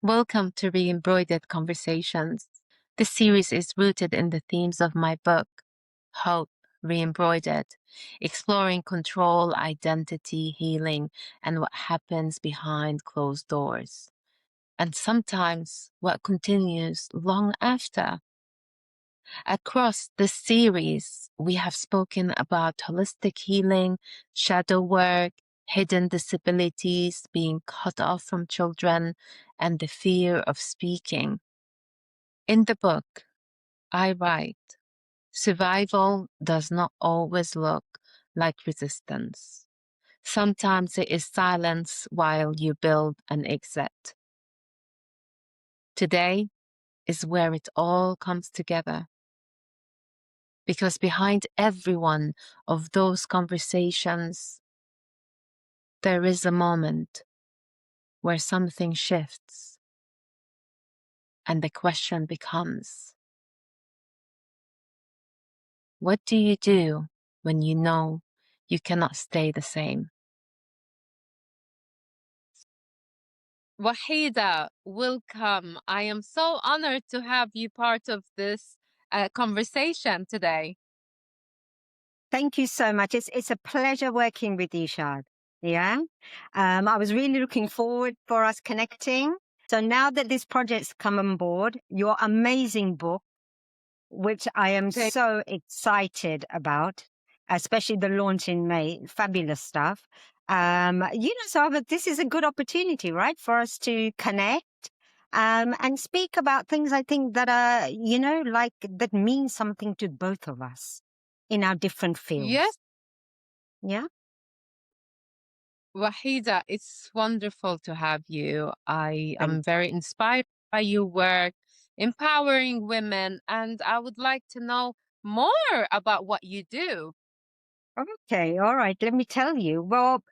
Welcome to Re-Embroidered Conversations. This series is rooted in the themes of my book, Hope, Re-Embroidered, exploring control, identity, healing, and what happens behind closed doors. And sometimes what continues long after. Across this series, we have spoken about holistic healing, shadow work, hidden disabilities, being cut off from children, and the fear of speaking. In the book, I write, survival does not always look like resistance. Sometimes it is silence while you build an exit. Today is where it all comes together. Because behind every one of those conversations, there is a moment where something shifts and the question becomes, what do you do when you know you cannot stay the same? Wahida, welcome. I am so honored to have you part of this conversation today. Thank you so much. It's a pleasure working with you, Shahd. Yeah. I was really looking forward for us connecting. So now that this project's come on board, your amazing book, which I am Thank- so excited about, especially the launch in May, fabulous stuff. But this is a good opportunity, right, for us to connect and speak about things I think that are, that mean something to both of us in our different fields. Yes, Yeah. Wahida, it's wonderful to have you. I am Thanks. very inspired by your work, empowering women, and I would like to know more about what you do. Okay. All right. Let me tell you. Well,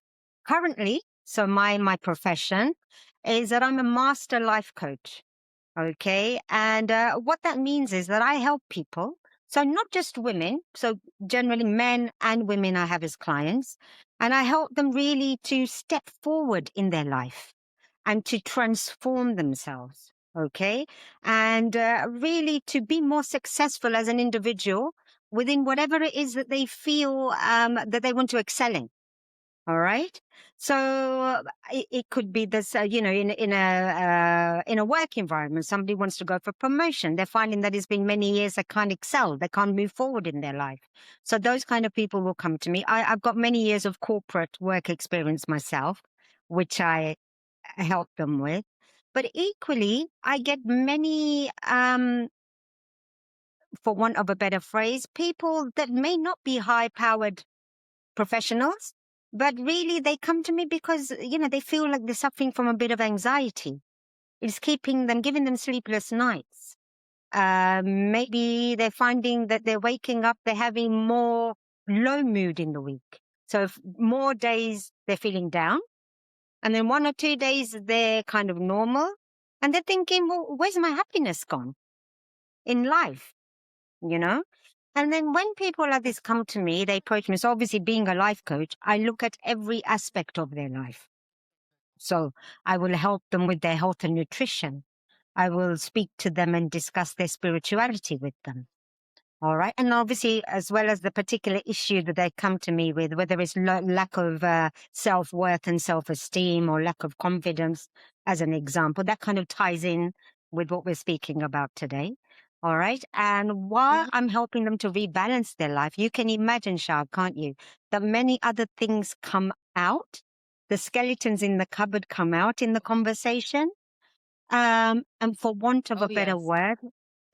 currently, so my profession is that I'm a master life coach. Okay. And what that means is that I help people. So not just women. So generally men and women I have as clients. And I help them really to step forward in their life and to transform themselves. Okay. And really to be more successful as an individual within whatever it is that they feel that they want to excel in. All right. So it could be this, in a work environment, somebody wants to go for promotion. They're finding that it's been many years they can't excel, they can't move forward in their life. So those kind of people will come to me. I've got many years of corporate work experience myself, which I help them with. But equally, I get many, for want of a better phrase, people that may not be high-powered professionals, but really they come to me because, they feel like they're suffering from a bit of anxiety. It's giving them sleepless nights. Maybe they're finding that they're waking up, they're having more low mood in the week. So more days they're feeling down, and then 1 or 2 days they're kind of normal, and they're thinking, well, where's my happiness gone in life? You know? And then when people like this come to me, they approach me. So obviously being a life coach, I look at every aspect of their life. So I will help them with their health and nutrition. I will speak to them and discuss their spirituality with them. All right. And obviously, as well as the particular issue that they come to me with, whether it's lack of self-worth and self-esteem or lack of confidence, as an example, that kind of ties in with what we're speaking about today. All right. And while Mhm. I'm helping them to rebalance their life, you can imagine, Shah, can't you, that many other things come out. The skeletons in the cupboard come out in the conversation. And for want of Oh, a better yes. word,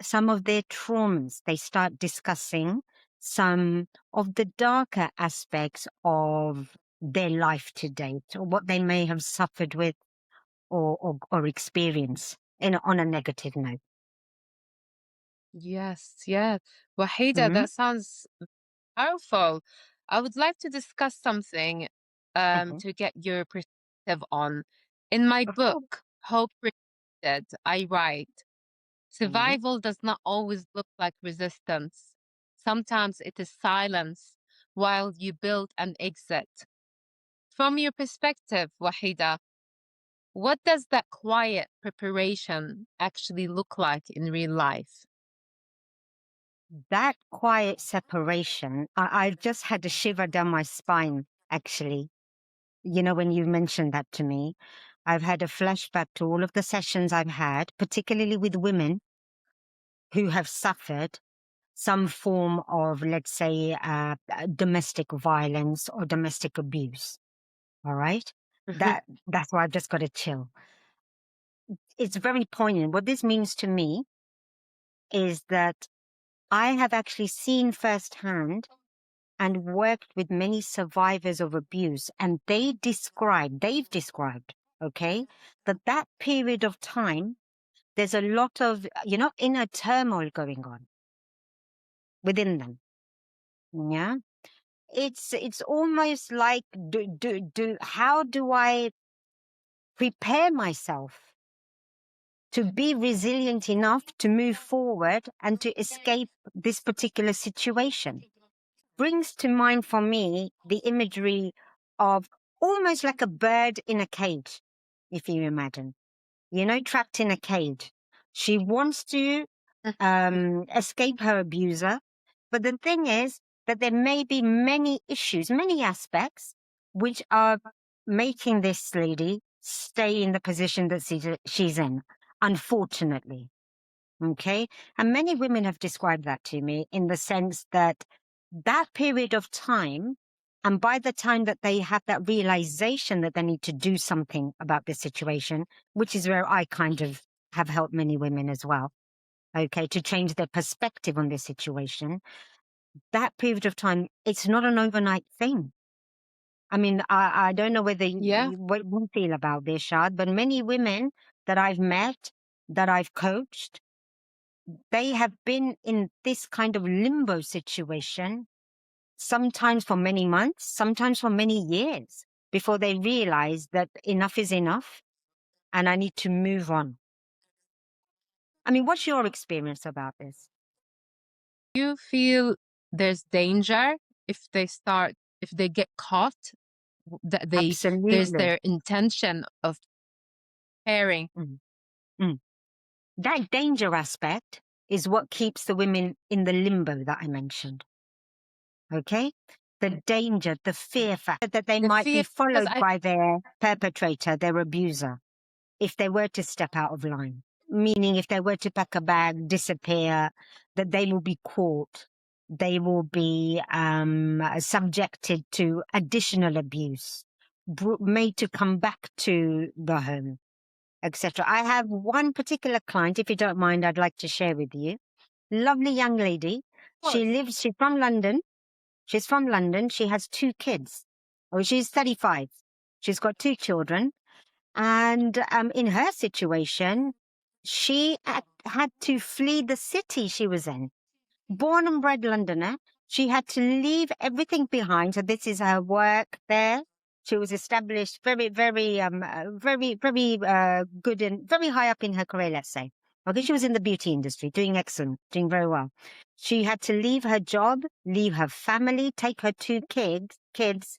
some of their traumas, they start discussing some of the darker aspects of their life to date, or what they may have suffered with or experienced on a negative note. Yes, yes. Wahida, Mm-hmm. that sounds powerful. I would like to discuss something Mm-hmm. to get your perspective on. In my Of course. book, Hope Created, I write, Mm-hmm. survival does not always look like resistance. Sometimes it is silence while you build an exit. From your perspective, Wahida, What does that quiet preparation actually look like in real life? That quiet separation, I've just had a shiver down my spine, actually. You know, when you mentioned that to me, I've had a flashback to all of the sessions I've had, particularly with women who have suffered some form of, let's say, domestic violence or domestic abuse. All right. That's why I've just got to chill. It's very poignant. What this means to me is that I have actually seen firsthand and worked with many survivors of abuse, and they've described, okay, that period of time, there's a lot of, inner turmoil going on within them. Yeah. It's almost like, how do I prepare myself to be resilient enough to move forward and to escape this particular situation? Brings to mind for me the imagery of almost like a bird in a cage, if you imagine, trapped in a cage. She wants to escape her abuser, but the thing is that there may be many issues, many aspects, which are making this lady stay in the position that she's in, unfortunately. Okay. And many women have described that to me in the sense that that period of time, and by the time that they have that realization that they need to do something about this situation, which is where I kind of have helped many women as well, okay, to change their perspective on this situation, that period of time, it's not an overnight thing. I mean, I don't know whether Yeah. what you feel about this, Shahd, but many women that I've met, that I've coached, they have been in this kind of limbo situation, sometimes for many months, sometimes for many years, before they realize that enough is enough and I need to move on. I mean, what's your experience about this? You feel there's danger if they get caught, that there's Absolutely. their intention of pairing. Mm, mm. That danger aspect is what keeps the women in the limbo that I mentioned. Okay? The danger, the fear factor that they The might be fear, because followed by their perpetrator, their abuser, if they were to step out of line. Meaning, if they were to pack a bag, disappear, that they will be caught. They will be subjected to additional abuse, made to come back to the home, etc. I have one particular client, if you don't mind, I'd like to share with you. Lovely young lady. of course. She's from London. She's from London. She has 2 kids. Oh, she's 35. She's got 2 children. And in her situation, she had to flee the city she was in. Born and bred Londoner, she had to leave everything behind. So this is her work there. She was established very, very, very good and very high up in her career, let's say. Okay, she was in the beauty industry, doing excellent, doing very well. She had to leave her job, leave her family, take her 2 kids,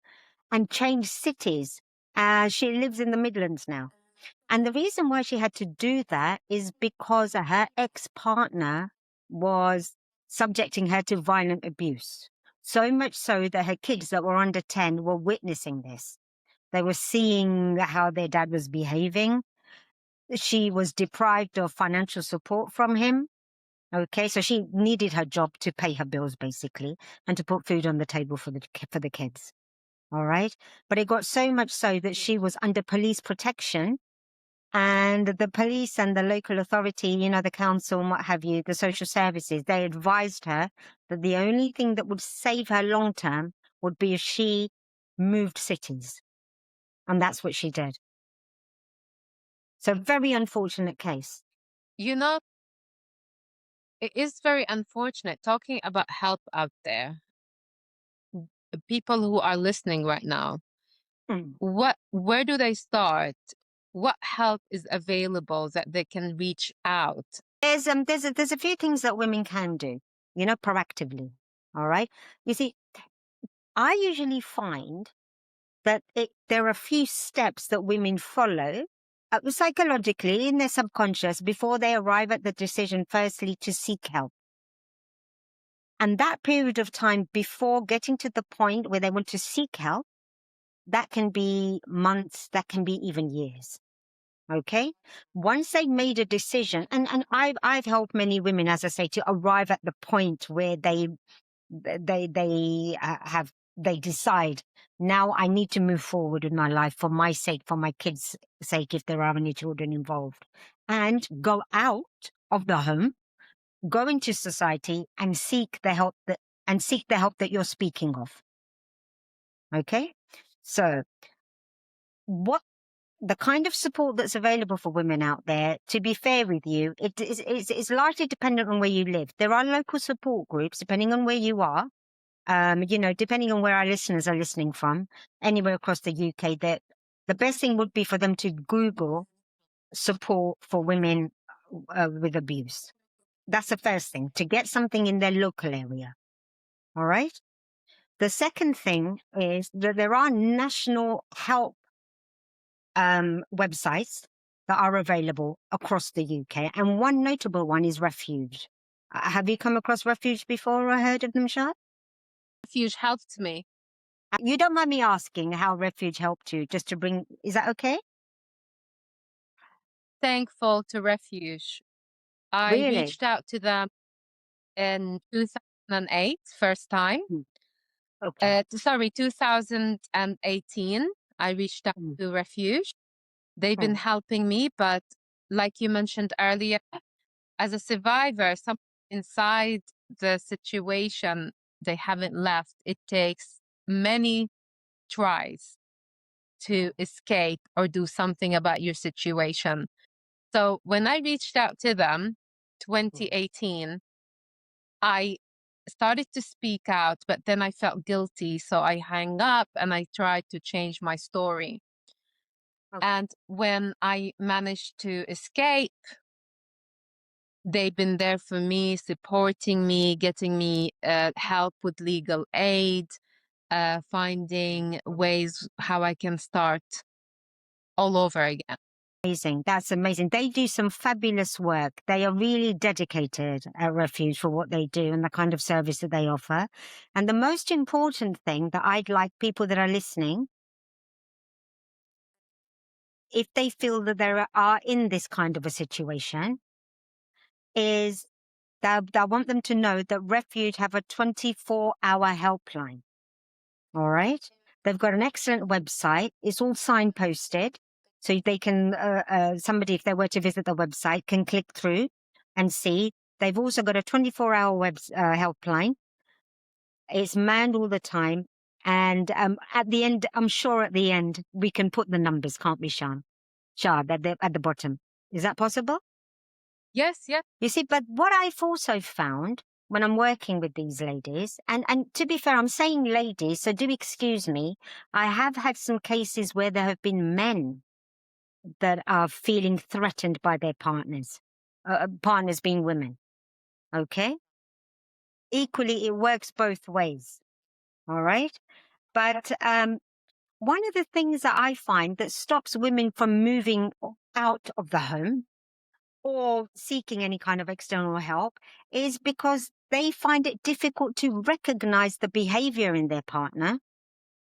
and change cities. She lives in the Midlands now. And the reason why she had to do that is because her ex-partner was subjecting her to violent abuse. So much so that her kids that were under 10 were witnessing this. They were seeing how their dad was behaving. She was deprived of financial support from him. Okay, so she needed her job to pay her bills, basically, and to put food on the table for the kids. All right. But it got so much so that she was under police protection, and the police and the local authority, the council and what have you, the social services, they advised her that the only thing that would save her long term would be if she moved cities. And that's what she did. So very unfortunate case. You know, it is very unfortunate talking about help out there. People who are listening right now, Mm. where do they start? What help is available that they can reach out? There's a few things that women can do, proactively. All right. You see, I usually find that there are a few steps that women follow psychologically, in their subconscious, before they arrive at the decision, firstly, to seek help. And that period of time before getting to the point where they want to seek help, that can be months, that can be even years. Okay. Once they've made a decision, and I've helped many women, as I say, to arrive at the point where they decide, now I need to move forward in my life for my sake, for my kids' sake, if there are any children involved, and go out of the home, go into society, and seek the help that you're speaking of. Okay. So what the kind of support that's available for women out there, to be fair with you, it's largely dependent on where you live. There are local support groups, depending on where you are, depending on where our listeners are listening from, anywhere across the UK, that the best thing would be for them to Google support for women with abuse. That's the first thing, to get something in their local area. All right. The second thing is that there are national help websites that are available across the UK, and one notable one is Refuge. Have you come across Refuge before or heard of them, Shahd? Refuge helped me. You don't mind me asking how Refuge helped you, just to bring, is that okay? Thankful to Refuge. I Really? reached out to them in 2008, first time. Okay. 2018, I reached out Mm. to Refuge. They've been Okay. helping me, but like you mentioned earlier, as a survivor, some inside the situation, they haven't left. It takes many tries to escape or do something about your situation. So when I reached out to them, 2018, I started to speak out, but then I felt guilty. So I hung up and I tried to change my story. Okay. And when I managed to escape, they've been there for me, supporting me, getting me help with legal aid, finding ways how I can start all over again. Amazing. That's amazing. They do some fabulous work. They are really dedicated at Refuge for what they do and the kind of service that they offer. And the most important thing that I'd like people that are listening, if they feel that they are in this kind of a situation, is that I want them to know that Refuge have a 24-hour helpline. All right. They've got an excellent website. It's all signposted. So they can, somebody, if they were to visit the website, can click through and see. They've also got a 24-hour helpline. It's manned all the time. And at the end, I'm sure at the end, we can put the numbers, can't we, Shahd, at the bottom. Is that possible? Yes, yes. You see, but what I've also found when I'm working with these ladies, and to be fair, I'm saying ladies, so do excuse me, I have had some cases where there have been men that are feeling threatened by their partners, partners being women. Okay? Equally, it works both ways. All right? But one of the things that I find that stops women from moving out of the home or seeking any kind of external help is because they find it difficult to recognize the behavior in their partner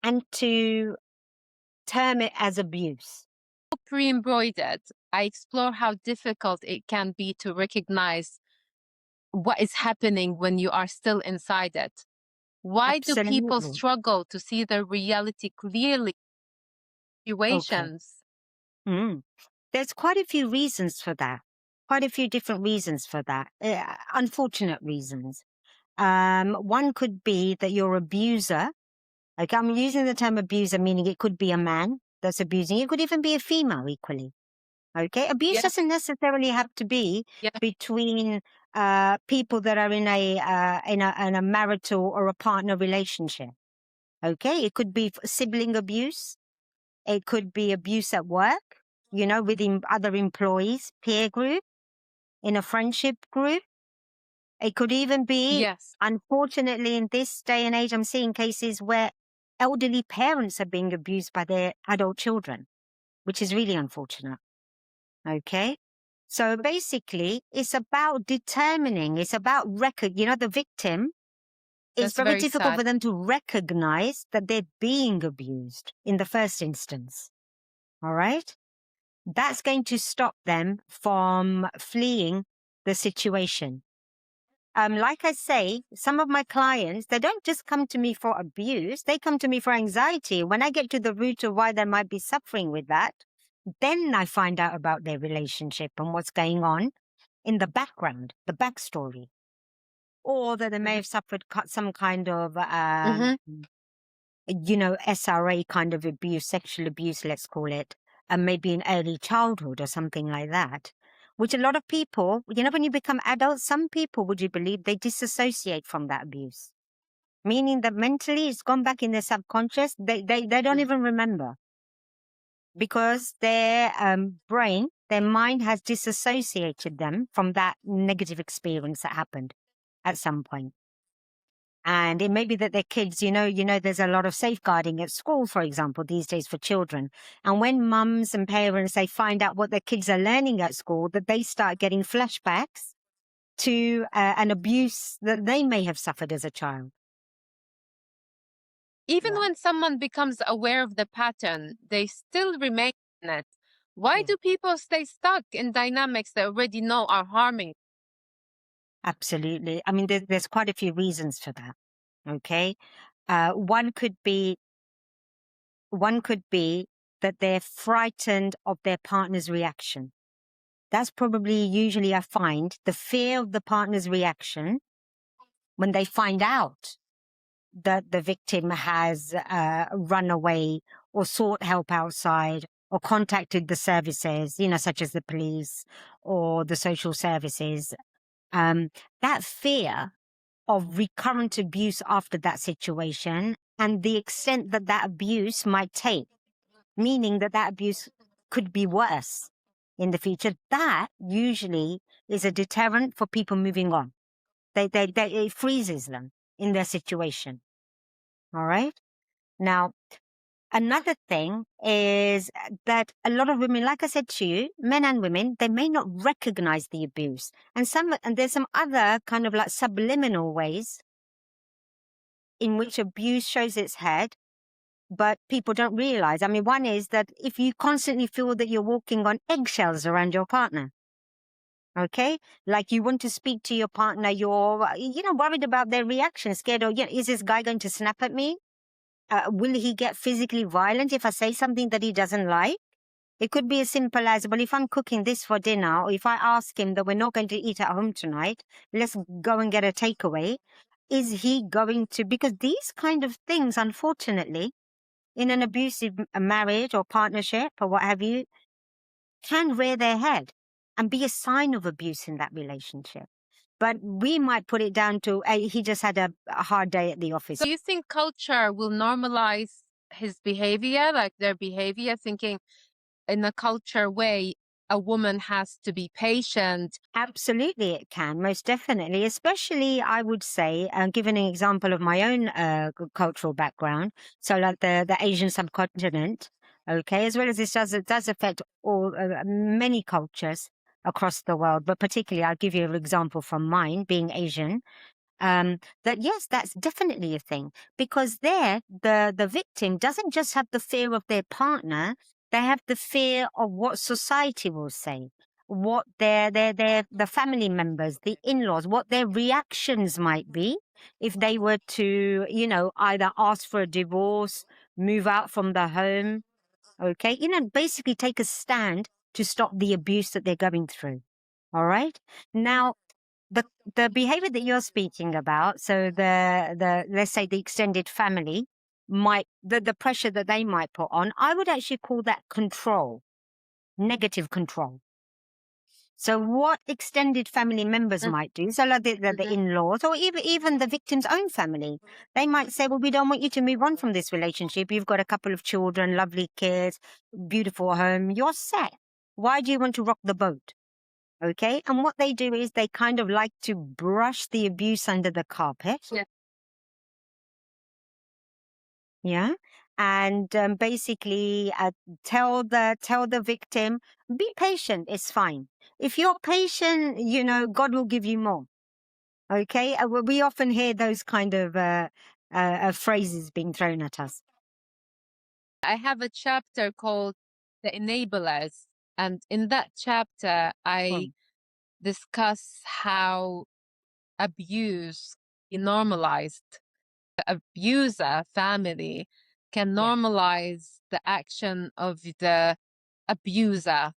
and to term it as abuse. Re-Embroidered, I explore how difficult it can be to recognize what is happening when you are still inside it. Why do people Absolutely. struggle to see the reality clearly? Okay. Situations. Mm. There's quite a few reasons for that. Quite a few different reasons for that. Unfortunate reasons. One could be that your abuser, okay, I'm using the term abuser, meaning it could be a man that's abusing. It could even be a female equally. Okay. Abuse Yeah, doesn't necessarily have to be yeah, between people that are in a marital or a partner relationship. Okay. It could be sibling abuse. It could be abuse at work, within other employees, peer group, in a friendship group. It could even be, yes. unfortunately, in this day and age, I'm seeing cases where elderly parents are being abused by their adult children, which is really unfortunate. Okay. So basically, it's about determining, it's about the victim, it's That's very very difficult sad. for them to recognize that they're being abused in the first instance. All right. That's going to stop them from fleeing the situation. Like I say, some of my clients, they don't just come to me for abuse, they come to me for anxiety. When I get to the root of why they might be suffering with that, then I find out about their relationship and what's going on in the background, the backstory, or that they may have suffered some kind of, Mm-hmm. SRA kind of abuse, sexual abuse, let's call it, and maybe in early childhood or something like that. Which a lot of people, when you become adults, some people, would you believe, they disassociate from that abuse, meaning that mentally it's gone back in their subconscious. They don't even remember because their brain, their mind has disassociated them from that negative experience that happened at some point. And it may be that their kids, there's a lot of safeguarding at school, for example, these days for children. And when mums and parents, they find out what their kids are learning at school, that they start getting flashbacks to an abuse that they may have suffered as a child. Even Yeah. when someone becomes aware of the pattern, they still remain in it. Why Yeah. do people stay stuck in dynamics they already know are harming? Absolutely. I mean, there's quite a few reasons for that. Okay. One could be that they're frightened of their partner's reaction. That's probably usually I find the fear of the partner's reaction when they find out that the victim has run away or sought help outside or contacted the services, such as the police or the social services. That fear of recurrent abuse after that situation and the extent that that abuse might take, meaning that that abuse could be worse in the future, that usually is a deterrent for people moving on. It freezes them in their situation. All right. Now, another thing is that a lot of women, like I said to you, men and women, they may not recognize the abuse. And there's some other kind of like subliminal ways in which abuse shows its head, but people don't realize. I mean, one is that if you constantly feel that you're walking on eggshells around your partner, okay? Like you want to speak to your partner, you're, worried about their reaction, scared, or, is this guy going to snap at me? Will he get physically violent if I say something that he doesn't like? It could be as simple as, well, if I'm cooking this for dinner, or if I ask him that we're not going to eat at home tonight, let's go and get a takeaway. Is he going to, because these kind of things, unfortunately, in an abusive marriage or partnership or what have you, can rear their head and be a sign of abuse in that relationship. But we might put it down to he just had a hard day at the office. So you think culture will normalize his behavior, like their behavior, thinking in a culture way, a woman has to be patient? Absolutely, it can, most definitely. Especially, I would say, given an example of my own cultural background, so like the Asian subcontinent, okay, as well as it does affect all many cultures across the world, but particularly, I'll give you an example from mine, being Asian. That yes, that's definitely a thing because there, the victim doesn't just have the fear of their partner; they have the fear of what society will say, what the family members, the in-laws, what their reactions might be if they were to, either ask for a divorce, move out from the home, okay, basically take a stand to stop the abuse that they're going through. All right, now the behavior that you're speaking about, so the let's say the extended family might the pressure that they might put on, I would actually call that control, negative control. So what extended family members Mm, might do, so like the mhm. in-laws or even the victim's own family, they might say, well, we don't want you to move on from this relationship. You've got a couple of children, lovely kids, beautiful home, you're set. Why do you want to rock the boat? Okay. And what they do is they kind of like to brush the abuse under the carpet. Yeah. Yeah. and basically tell the victim, be patient, it's fine. If you're patient, God will give you more. Okay, we often hear those kind of phrases being thrown at us. I have a chapter called The Enablers, and in that chapter, I Hmm. discuss how abuse is normalized. The abuser family can Yeah, normalize the action of the abuser.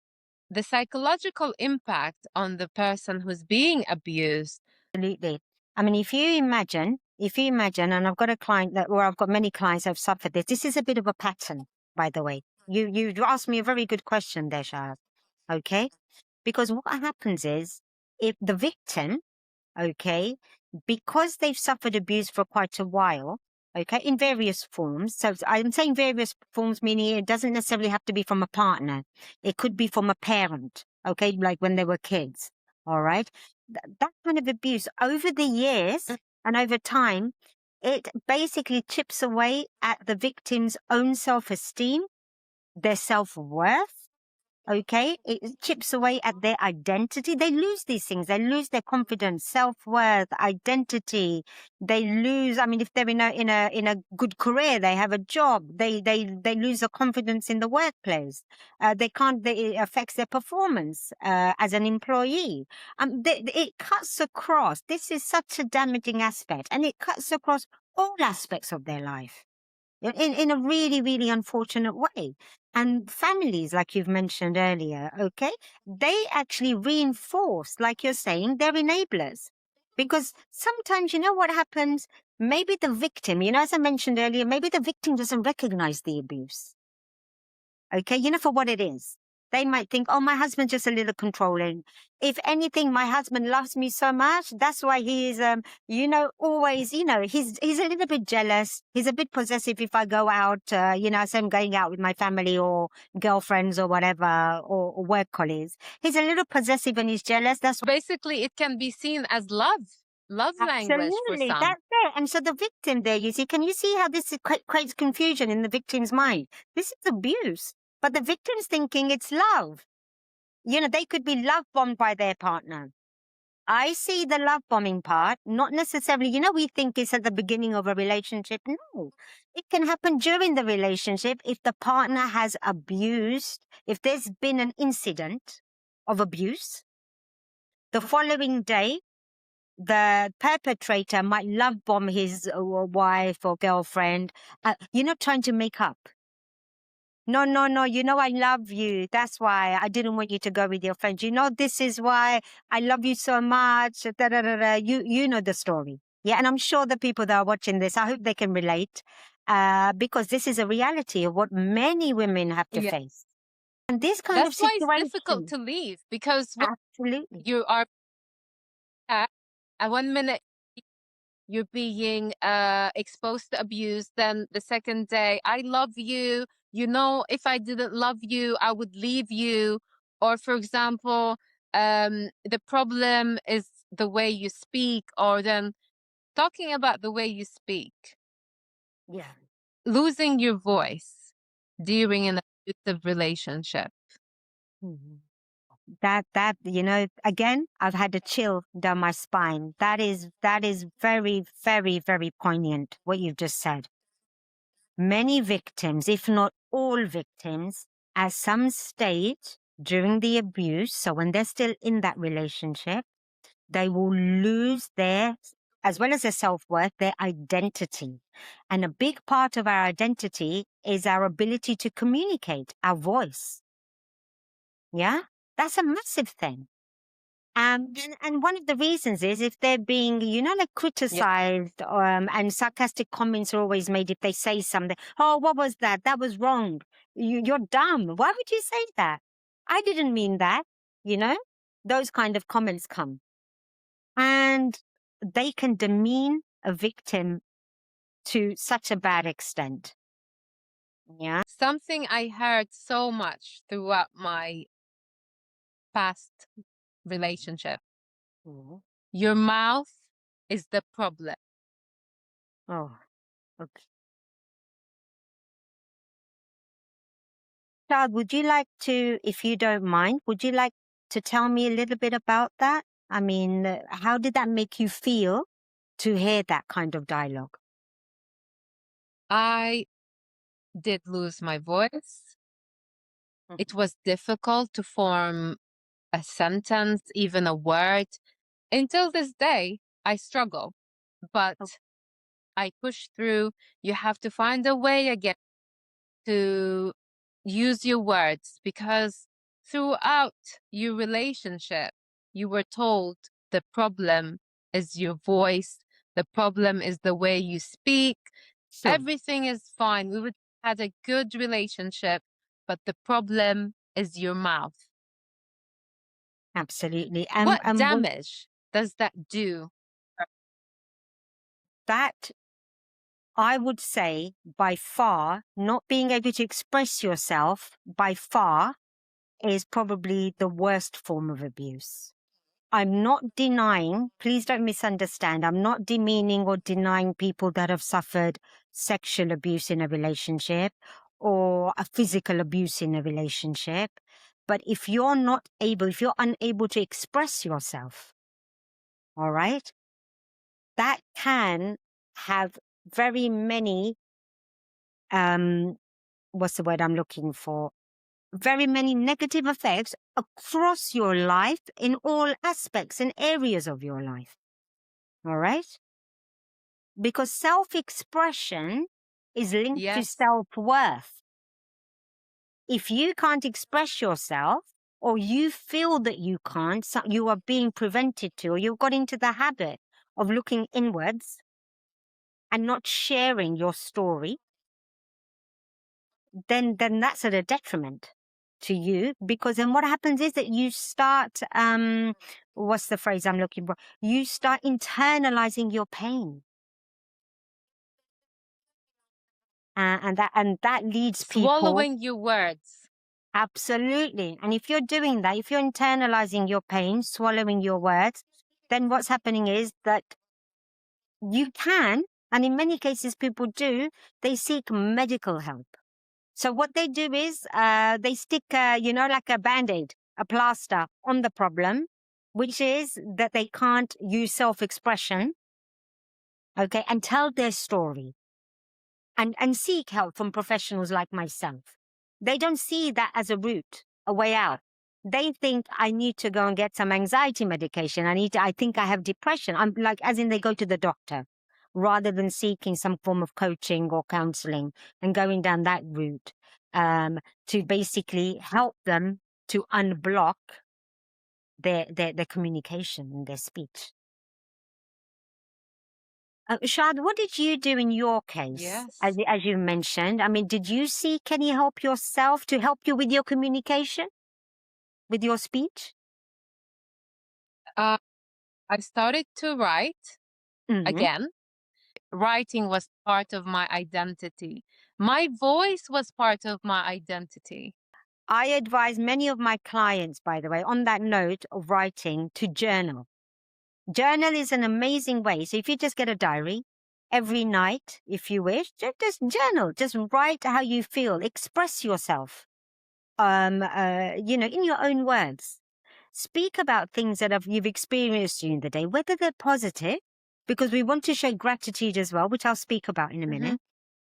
The psychological impact on the person who's being abused. absolutely. I mean, if you imagine, and I've got a client I've got many clients who've suffered this. This is a bit of a pattern, by the way. You asked me a very good question there, Shahd. Okay, because what happens is, if the victim, okay, because they've suffered abuse for quite a while, okay, in various forms. So I'm saying various forms, meaning it doesn't necessarily have to be from a partner. It could be from a parent, okay, like when they were kids, all right? That kind of abuse over the years and over time, it basically chips away at the victim's own self-esteem, their self-worth. Okay, it chips away at their identity. They lose these things. They lose their confidence, self-worth, identity. They lose. I mean, if they're in a good career, they have a job. They lose the confidence in the workplace. They can't. It affects their performance as an employee. It cuts across. This is such a damaging aspect, and it cuts across all aspects of their life in a really, really unfortunate way. And families, like you've mentioned earlier, okay, they actually reinforce, like you're saying, they're enablers. Because sometimes, you know what happens? Maybe the victim, as I mentioned earlier, maybe the victim doesn't recognize the abuse. Okay, for what it is. They might think, oh, my husband's just a little controlling. If anything, my husband loves me so much. That's why he is, always, he's a little bit jealous. He's a bit possessive if I go out, say I'm going out with my family or girlfriends or whatever, or work colleagues. He's a little possessive and he's jealous. That's Basically, it can be seen as love language for Absolutely, some. that's it. And so the victim there, you see, can you see how this creates confusion in the victim's mind? This is abuse, but the victim's thinking it's love. They could be love bombed by their partner. I see the love bombing part, not necessarily, we think it's at the beginning of a relationship. No, it can happen during the relationship if the partner has abused, if there's been an incident of abuse. The following day, the perpetrator might love bomb his wife or girlfriend, trying to make up. No, no, no, I love you. That's why I didn't want you to go with your friends. This is why I love you so much. Da, da, da, da. You know the story. Yeah, and I'm sure the people that are watching this, I hope they can relate, because this is a reality of what many women have to Yeah. face. And this kind of That's why it's difficult situation, to leave, because when absolutely. you are at 1 minute you're being exposed to abuse, then the second day, I love you. If I didn't love you, I would leave you. Or for example, the problem is the way you speak, or then talking about the way you speak, Yeah. losing your voice during an abusive relationship. Mhm. That again, I've had a chill down my spine. That is very, very, very poignant what you've just said. Many victims, if not all victims, at some stage during the abuse, so when they're still in that relationship, they will lose as well as their self-worth, their identity. And a big part of our identity is our ability to communicate, our voice. Yeah, that's a massive thing. And one of the reasons is if they're being, like Yeah. criticized, and sarcastic comments are always made if they say something. Oh, what was that? That was wrong. You're dumb. Why would you say that? I didn't mean that. You know, those kind of comments come, and they can demean a victim to such a bad extent. Yeah. Something I heard so much throughout my past relationship. Mhm. Your mouth is the problem. Oh, okay. Shahd, would you like to, if you don't mind, would you like to tell me a little bit about that? I mean, how did that make you feel to hear that kind of dialogue? I did lose my voice. It was difficult to form a sentence, even a word. Until this day, I struggle, but Oh, I push through. You have to find a way again to use your words, because throughout your relationship, you were told the problem is your voice, the problem is the way you speak. sure. Everything is fine. We would had a good relationship, but the problem is your mouth. Absolutely. What damage does that do? That, I would say, by far, not being able to express yourself, by far, is probably the worst form of abuse. I'm not denying, please don't misunderstand, I'm not demeaning or denying people that have suffered sexual abuse in a relationship or a physical abuse in a relationship. But if you're not able, if you're unable to express yourself, all right, that can have very many, what's the word I'm looking for? Very many negative effects across your life in all aspects and areas of your life. All right? Because self-expression is linked to Yes. self-worth. If you can't express yourself, or you feel that you can't, so you are being prevented to, or you've got into the habit of looking inwards and not sharing your story, then that's at a detriment to you, because then what happens is that you start, what's the phrase I'm looking for? You start internalizing your pain. And that leads people. Swallowing your words. Absolutely. And if you're doing that, if you're internalizing your pain, swallowing your words, then what's happening is that you can, and in many cases people do, they seek medical help. So what they do is they stick, like a Band-Aid, a plaster on the problem, which is that they can't use self-expression, okay, and tell their story and seek help from professionals like myself. They don't see that as a route, a way out. They think I need to go and get some anxiety medication. I think I have depression. I'm like, as in they go to the doctor rather than seeking some form of coaching or counseling and going down that route, to basically help them to unblock their communication and their speech. Shahd, what did you do in your case? Yes. As you mentioned, I mean, did you seek any help yourself to help you with your communication, with your speech? I started to write Hmm. again. Writing was part of my identity. My voice was part of my identity. I advise many of my clients, by the way, on that note of writing, to journal. Journal is an amazing way. So if you just get a diary every night, if you wish, just journal, just write how you feel, express yourself, in your own words. Speak about things that you've experienced during the day, whether they're positive, because we want to show gratitude as well, which I'll speak about in a minute.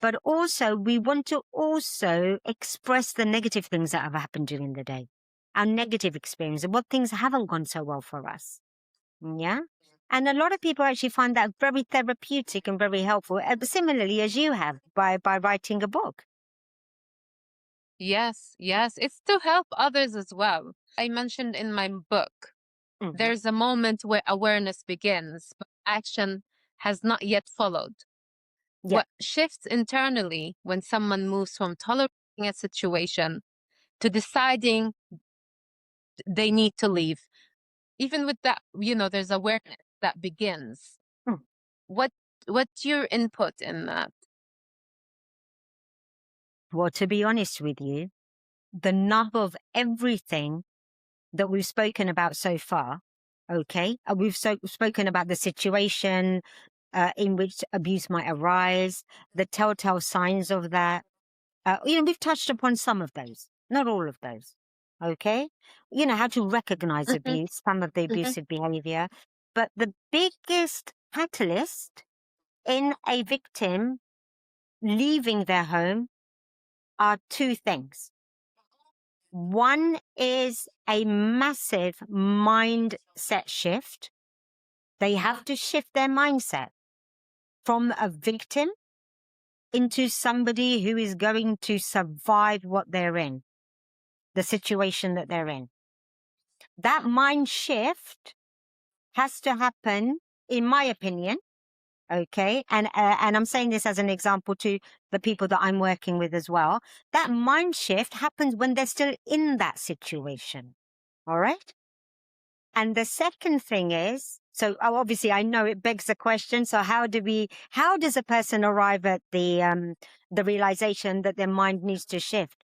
But also, we want to also express the negative things that have happened during the day, our negative experience, and what things haven't gone so well for us. Yeah. And a lot of people actually find that very therapeutic and very helpful, similarly as you have by writing a book. Yes, yes. It's to help others as well. I mentioned in my book, Mhm. there's a moment where awareness begins, but action has not yet followed. Yeah. What shifts internally when someone moves from tolerating a situation to deciding they need to leave? Even with that, there's awareness that begins. Mm. What what's your input in that? Well, to be honest with you, the nub of everything that we've spoken about so far, okay, we've spoken about the situation in which abuse might arise, the telltale signs of that. We've touched upon some of those. Not all of those. Okay? You know, how to recognize Mhm, abuse, some of the mhm. abusive behavior. But the biggest catalyst in a victim leaving their home are two things. One is a massive mindset shift. They have to shift their mindset from a victim into somebody who is going to survive what they're in, the situation that they're in. That mind shift has to happen, in my opinion. Okay. And I'm saying this as an example to the people that I'm working with as well. That mind shift happens when they're still in that situation. All right. And the second thing is, so obviously I know it begs the question. So how does a person arrive at the realization that their mind needs to shift?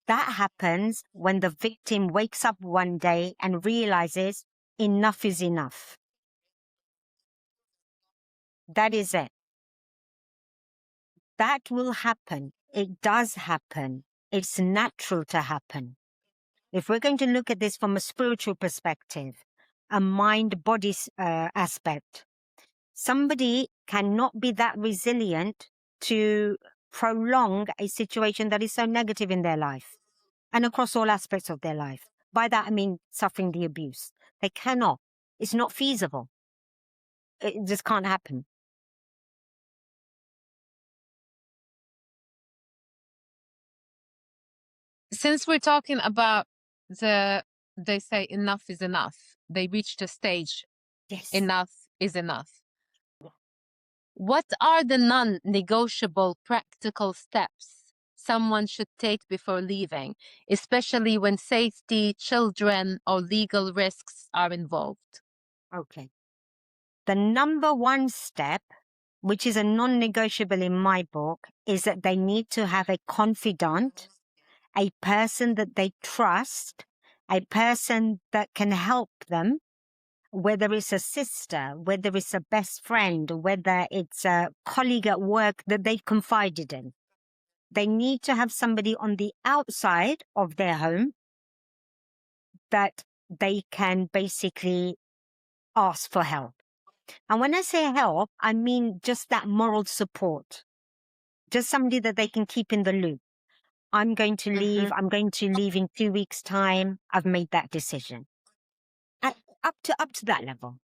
That happens when the victim wakes up one day and realizes enough is enough. That is it. That will happen. It does happen. It's natural to happen. If we're going to look at this from a spiritual perspective, a mind-body aspect, somebody cannot be that resilient to prolong a situation that is so negative in their life and across all aspects of their life. By that, I mean suffering the abuse. They cannot. It's not feasible. It just can't happen. Since we're talking about they say enough is enough. They reached a stage, Yes. enough is enough. What are the non-negotiable practical steps someone should take before leaving, especially when safety, children, or legal risks are involved? Okay. The number one step, which is a non-negotiable in my book, is that they need to have a confidant, a person that they trust, a person that can help them, whether it's a sister, whether it's a best friend, whether it's a colleague at work that they've confided in. They need to have somebody on the outside of their home that they can basically ask for help. And when I say help, I mean just that moral support, just somebody that they can keep in the loop. I'm going to leave. Mhm. I'm going to leave in 2 weeks' time. I've made that decision. And up to that level.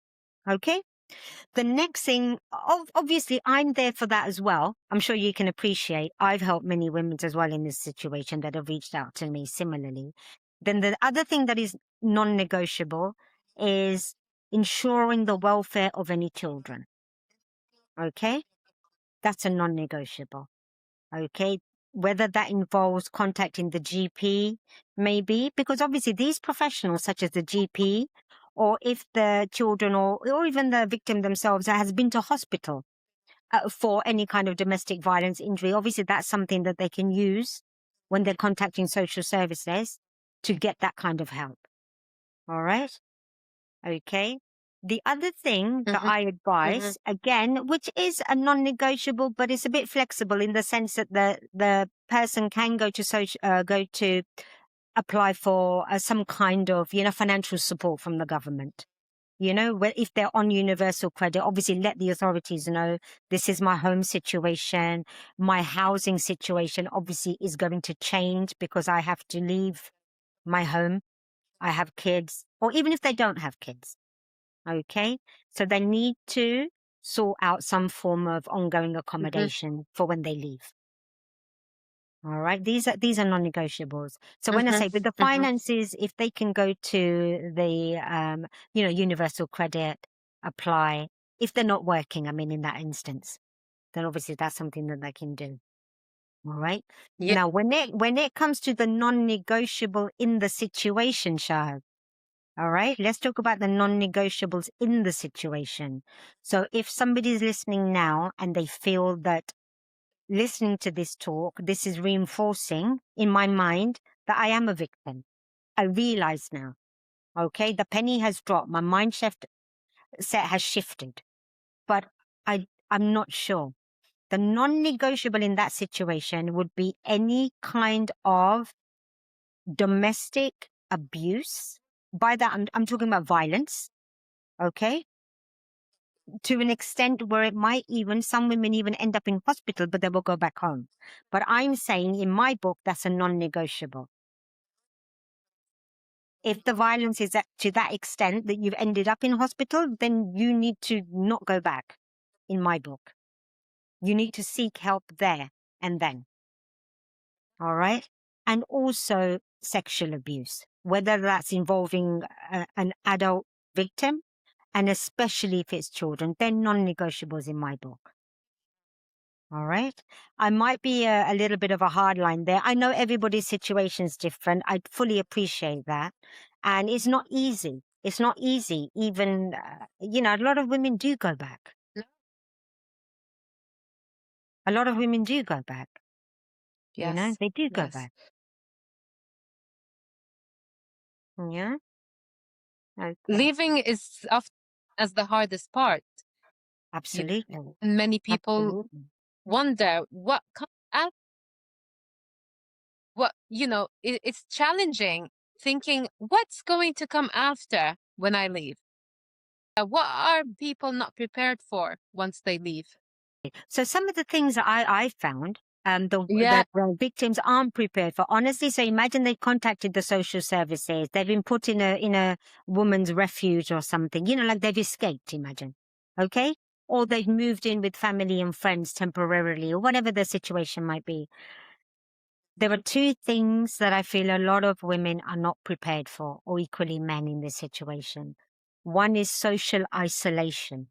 Okay. The next thing, obviously, I'm there for that as well. I'm sure you can appreciate. I've helped many women as well in this situation that have reached out to me similarly. Then the other thing that is non-negotiable is ensuring the welfare of any children. Okay. That's a non-negotiable. Okay. Whether that involves contacting the GP, maybe, because obviously these professionals, such as the GP, or if the children or even the victim themselves has been to hospital for any kind of domestic violence injury, obviously that's something that they can use when they're contacting social services to get that kind of help. All right. Okay. The other thing that Mhm. I Mhm. advise, again, which is a non-negotiable, but it's a bit flexible in the sense that the person can go to apply for some kind of, financial support from the government. If they're on universal credit, obviously let the authorities know this is my home situation. My housing situation obviously is going to change because I have to leave my home. I have kids, or even if they don't have kids. Okay. So they need to sort out some form of ongoing Mhm. accommodation for when they leave. All right. These are non-negotiables. So when I Mhm. say with the Mhm. finances, if they can go to the, universal credit, apply, if they're not working, I mean, in that instance, then obviously that's something that they can do. All right. Yeah. Now, when it comes to the non-negotiable in the situation, Shahd, all right, let's talk about the non-negotiables in the situation. So if somebody's listening now and they feel that listening to this talk, this is reinforcing in my mind that I am a victim. I realize now, okay, the penny has dropped. My mind set has shifted, but I'm not sure. The non-negotiable in that situation would be any kind of domestic abuse. By that, I'm talking about violence, okay? To an extent where it might even, some women even end up in hospital, but they will go back home. But I'm saying in my book, that's a non-negotiable. If the violence is to that extent that you've ended up in hospital, then you need to not go back, in my book. You need to seek help there and then. All right? And also sexual abuse, whether that's involving an adult victim, and especially if it's children, they're non-negotiables in my book. All right. I might be a little bit of a hard line there. I know everybody's situation is different. I fully appreciate that. And it's not easy. It's not easy. Even, a lot of women do go back. A lot of women do go back. Yes. They do go Yes. back. Yeah. Okay. Leaving is often as the hardest part. Absolutely. Many people Absolutely. wonder what comes out. It's challenging thinking what's going to come after when I leave. What are people not prepared for once they leave? So some of the things that I found, Yeah. the victims aren't prepared for. Honestly, so imagine they contacted the social services. They've been put in a woman's refuge or something. Like they've escaped. Imagine, okay, or they've moved in with family and friends temporarily, or whatever the situation might be. There are two things that I feel a lot of women are not prepared for, or equally men in this situation. One is social isolation.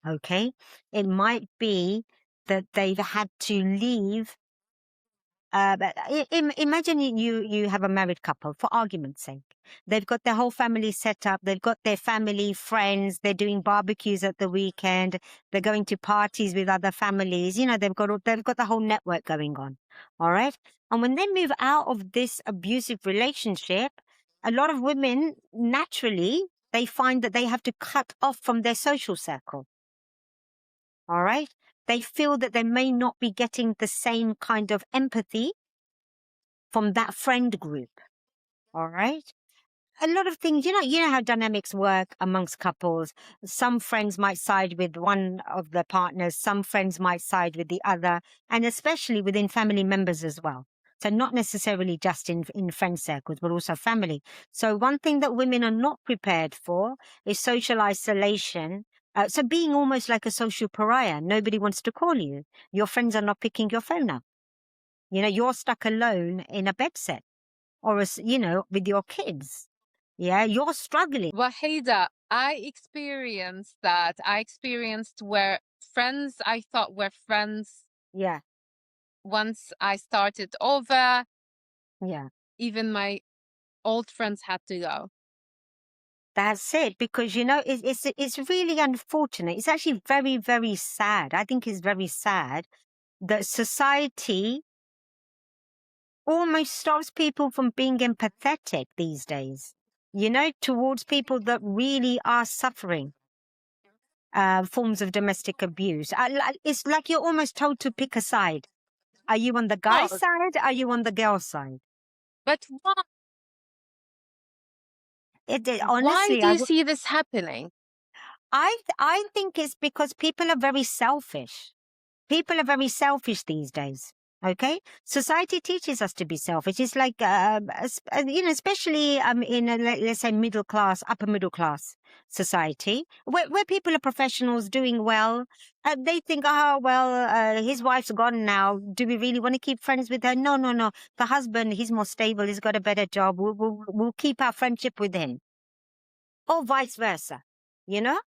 Okay. It might be that they've had to leave. But imagine you have a married couple, for argument's sake. They've got their whole family set up. They've got their family, friends. They're doing barbecues at the weekend. They're going to parties with other families. They've got the whole network going on. All right. And when they move out of this abusive relationship, a lot of women naturally, they find that they have to cut off from their social circle. All right. They feel that they may not be getting the same kind of empathy from that friend group. All right. A lot of things, you know how dynamics work amongst couples. Some friends might side with one of the partners. Some friends might side with the other, and especially within family members as well. So not necessarily just in friend circles, but also family. So one thing that women are not prepared for is social isolation. So being almost like a social pariah. Nobody wants to call you. Your friends are not picking your phone up. You're stuck alone in a bed set or, with your kids. Yeah, you're struggling. Wahida, I experienced that. I experienced where friends I thought were friends, Yeah, once I started over, yeah. even my old friends had to go. That's it. Because, it's really unfortunate. It's actually very, very sad. I think it's very sad that society almost stops people from being empathetic these days, towards people that really are suffering forms of domestic abuse. It's like you're almost told to pick a side. Are you on the guy's Oh, side? Are you on the girl's side? but why Honestly, do you see this happening? I think it's because people are very selfish. People are very selfish these days. Okay, society teaches us to be selfish. It's like, especially in let's say middle class, upper middle class society, where people are professionals doing well. They think, oh well, his wife's gone now. Do we really want to keep friends with her? No, no, no. The husband, he's more stable. He's got a better job. We'll keep our friendship with him, or vice versa. You know.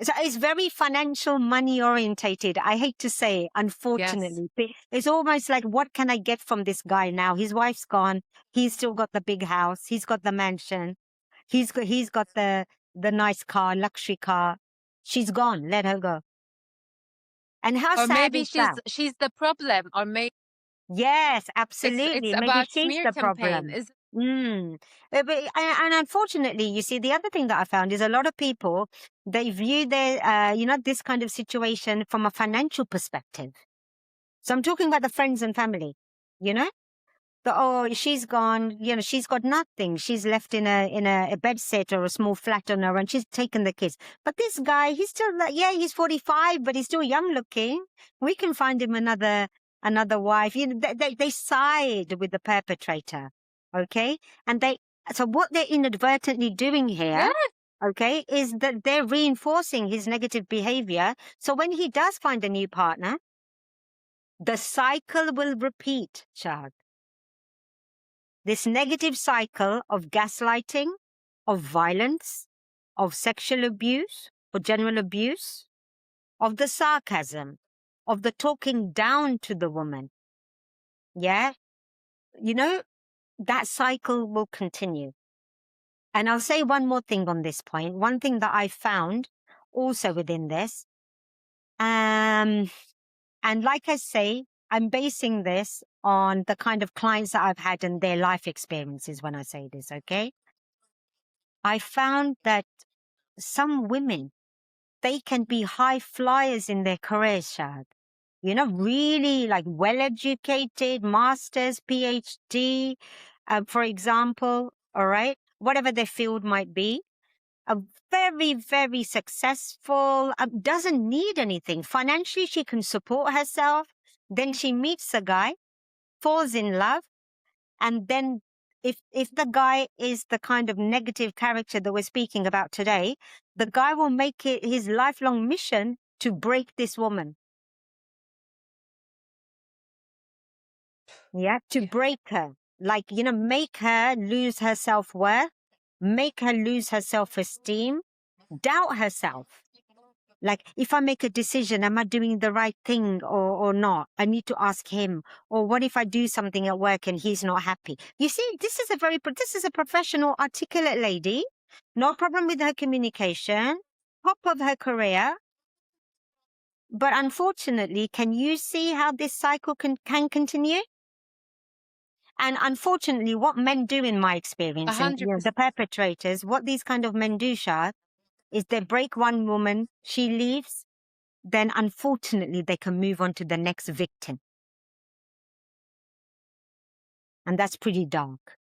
So it's very financial, money orientated. I hate to say, Yes. unfortunately. It's almost like, what can I get from this guy now? His wife's gone. He's still got the big house. He's got the mansion. He's got the nice car, luxury car. She's gone. Let her go. And how Or sad maybe is that? she's the problem, or maybe Yes, it's absolutely. Maybe about she's smear the campaign. problem. Mm. And unfortunately, you see, the other thing that I found is a lot of people, they view their, this kind of situation from a financial perspective. So I'm talking about the friends and family, you know? She's gone, she's got nothing. She's left in a bed set or a small flat on her, and she's taken the kids. But this guy, he's still like, yeah, he's 45, but he's still young looking. We can find him another wife. They side with the perpetrator, okay? And so what they're inadvertently doing Yeah. here, okay, is that they're reinforcing his negative behavior. So when he does find a new partner, the cycle will repeat, Shahd. This negative cycle of gaslighting, of violence, of sexual abuse or general abuse, of the sarcasm, of the talking down to the woman. Yeah? That cycle will continue. And I'll say one more thing on this point. One thing that I found also within this, and like I say, I'm basing this on the kind of clients that I've had and their life experiences when I say this, okay? I found that some women, they can be high flyers in their careers, Shahd. Really like well-educated, masters, PhD, for example, all right? Whatever their field might be. Very, very successful, doesn't need anything. Financially, she can support herself. Then she meets a guy, falls in love, and then if the guy is the kind of negative character that we're speaking about today, the guy will make it his lifelong mission to break this woman. Yeah, to break her. Like, make her lose her self-worth, make her lose her self-esteem, doubt herself. Like, if I make a decision, am I doing the right thing or not? I need to ask him. Or what if I do something at work and he's not happy? You see, this is a professional, articulate lady. No problem with her communication, top of her career. But unfortunately, can you see how this cycle can continue? And unfortunately, what men do in my experience, and 100%. the perpetrators, what these kind of men do, Shah, is they break one woman, she leaves, then unfortunately they can move on to the next victim. And that's pretty dark.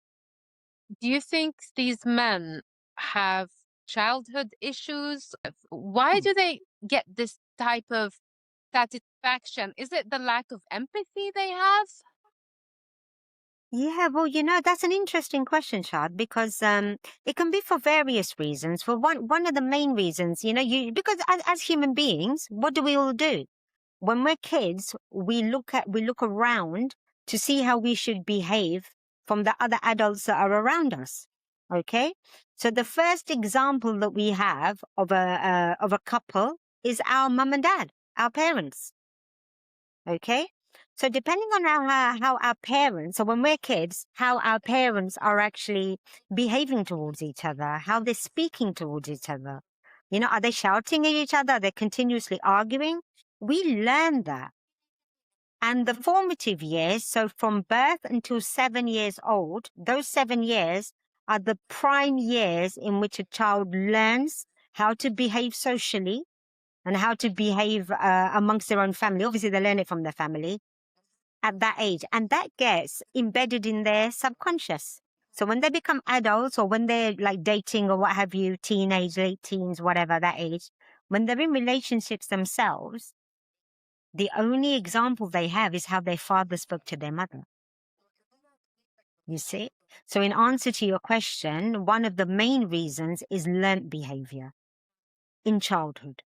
Do you think these men have childhood issues? Why do they get this type of satisfaction? Is it the lack of empathy they have? Yeah, well, that's an interesting question, Shad, because it can be for various reasons. For one of the main reasons, because as human beings, what do we all do? When we're kids, we look around to see how we should behave from the other adults that are around us. Okay, so the first example that we have of a couple is our mum and dad, our parents. Okay, so depending on how our parents, so when we're kids, how our parents are actually behaving towards each other, how they're speaking towards each other. Are they shouting at each other? Are they continuously arguing? We learn that. And the formative years, so from birth until 7 years old, those 7 years are the prime years in which a child learns how to behave socially and how to behave amongst their own family. Obviously, they learn it from their family at that age, and that gets embedded in their subconscious. So when they become adults or when they're like dating or what have you, teenage, late teens, whatever that age, when they're in relationships themselves, the only example they have is how their father spoke to their mother. You see? So in answer to your question, one of the main reasons is learnt behavior in childhood.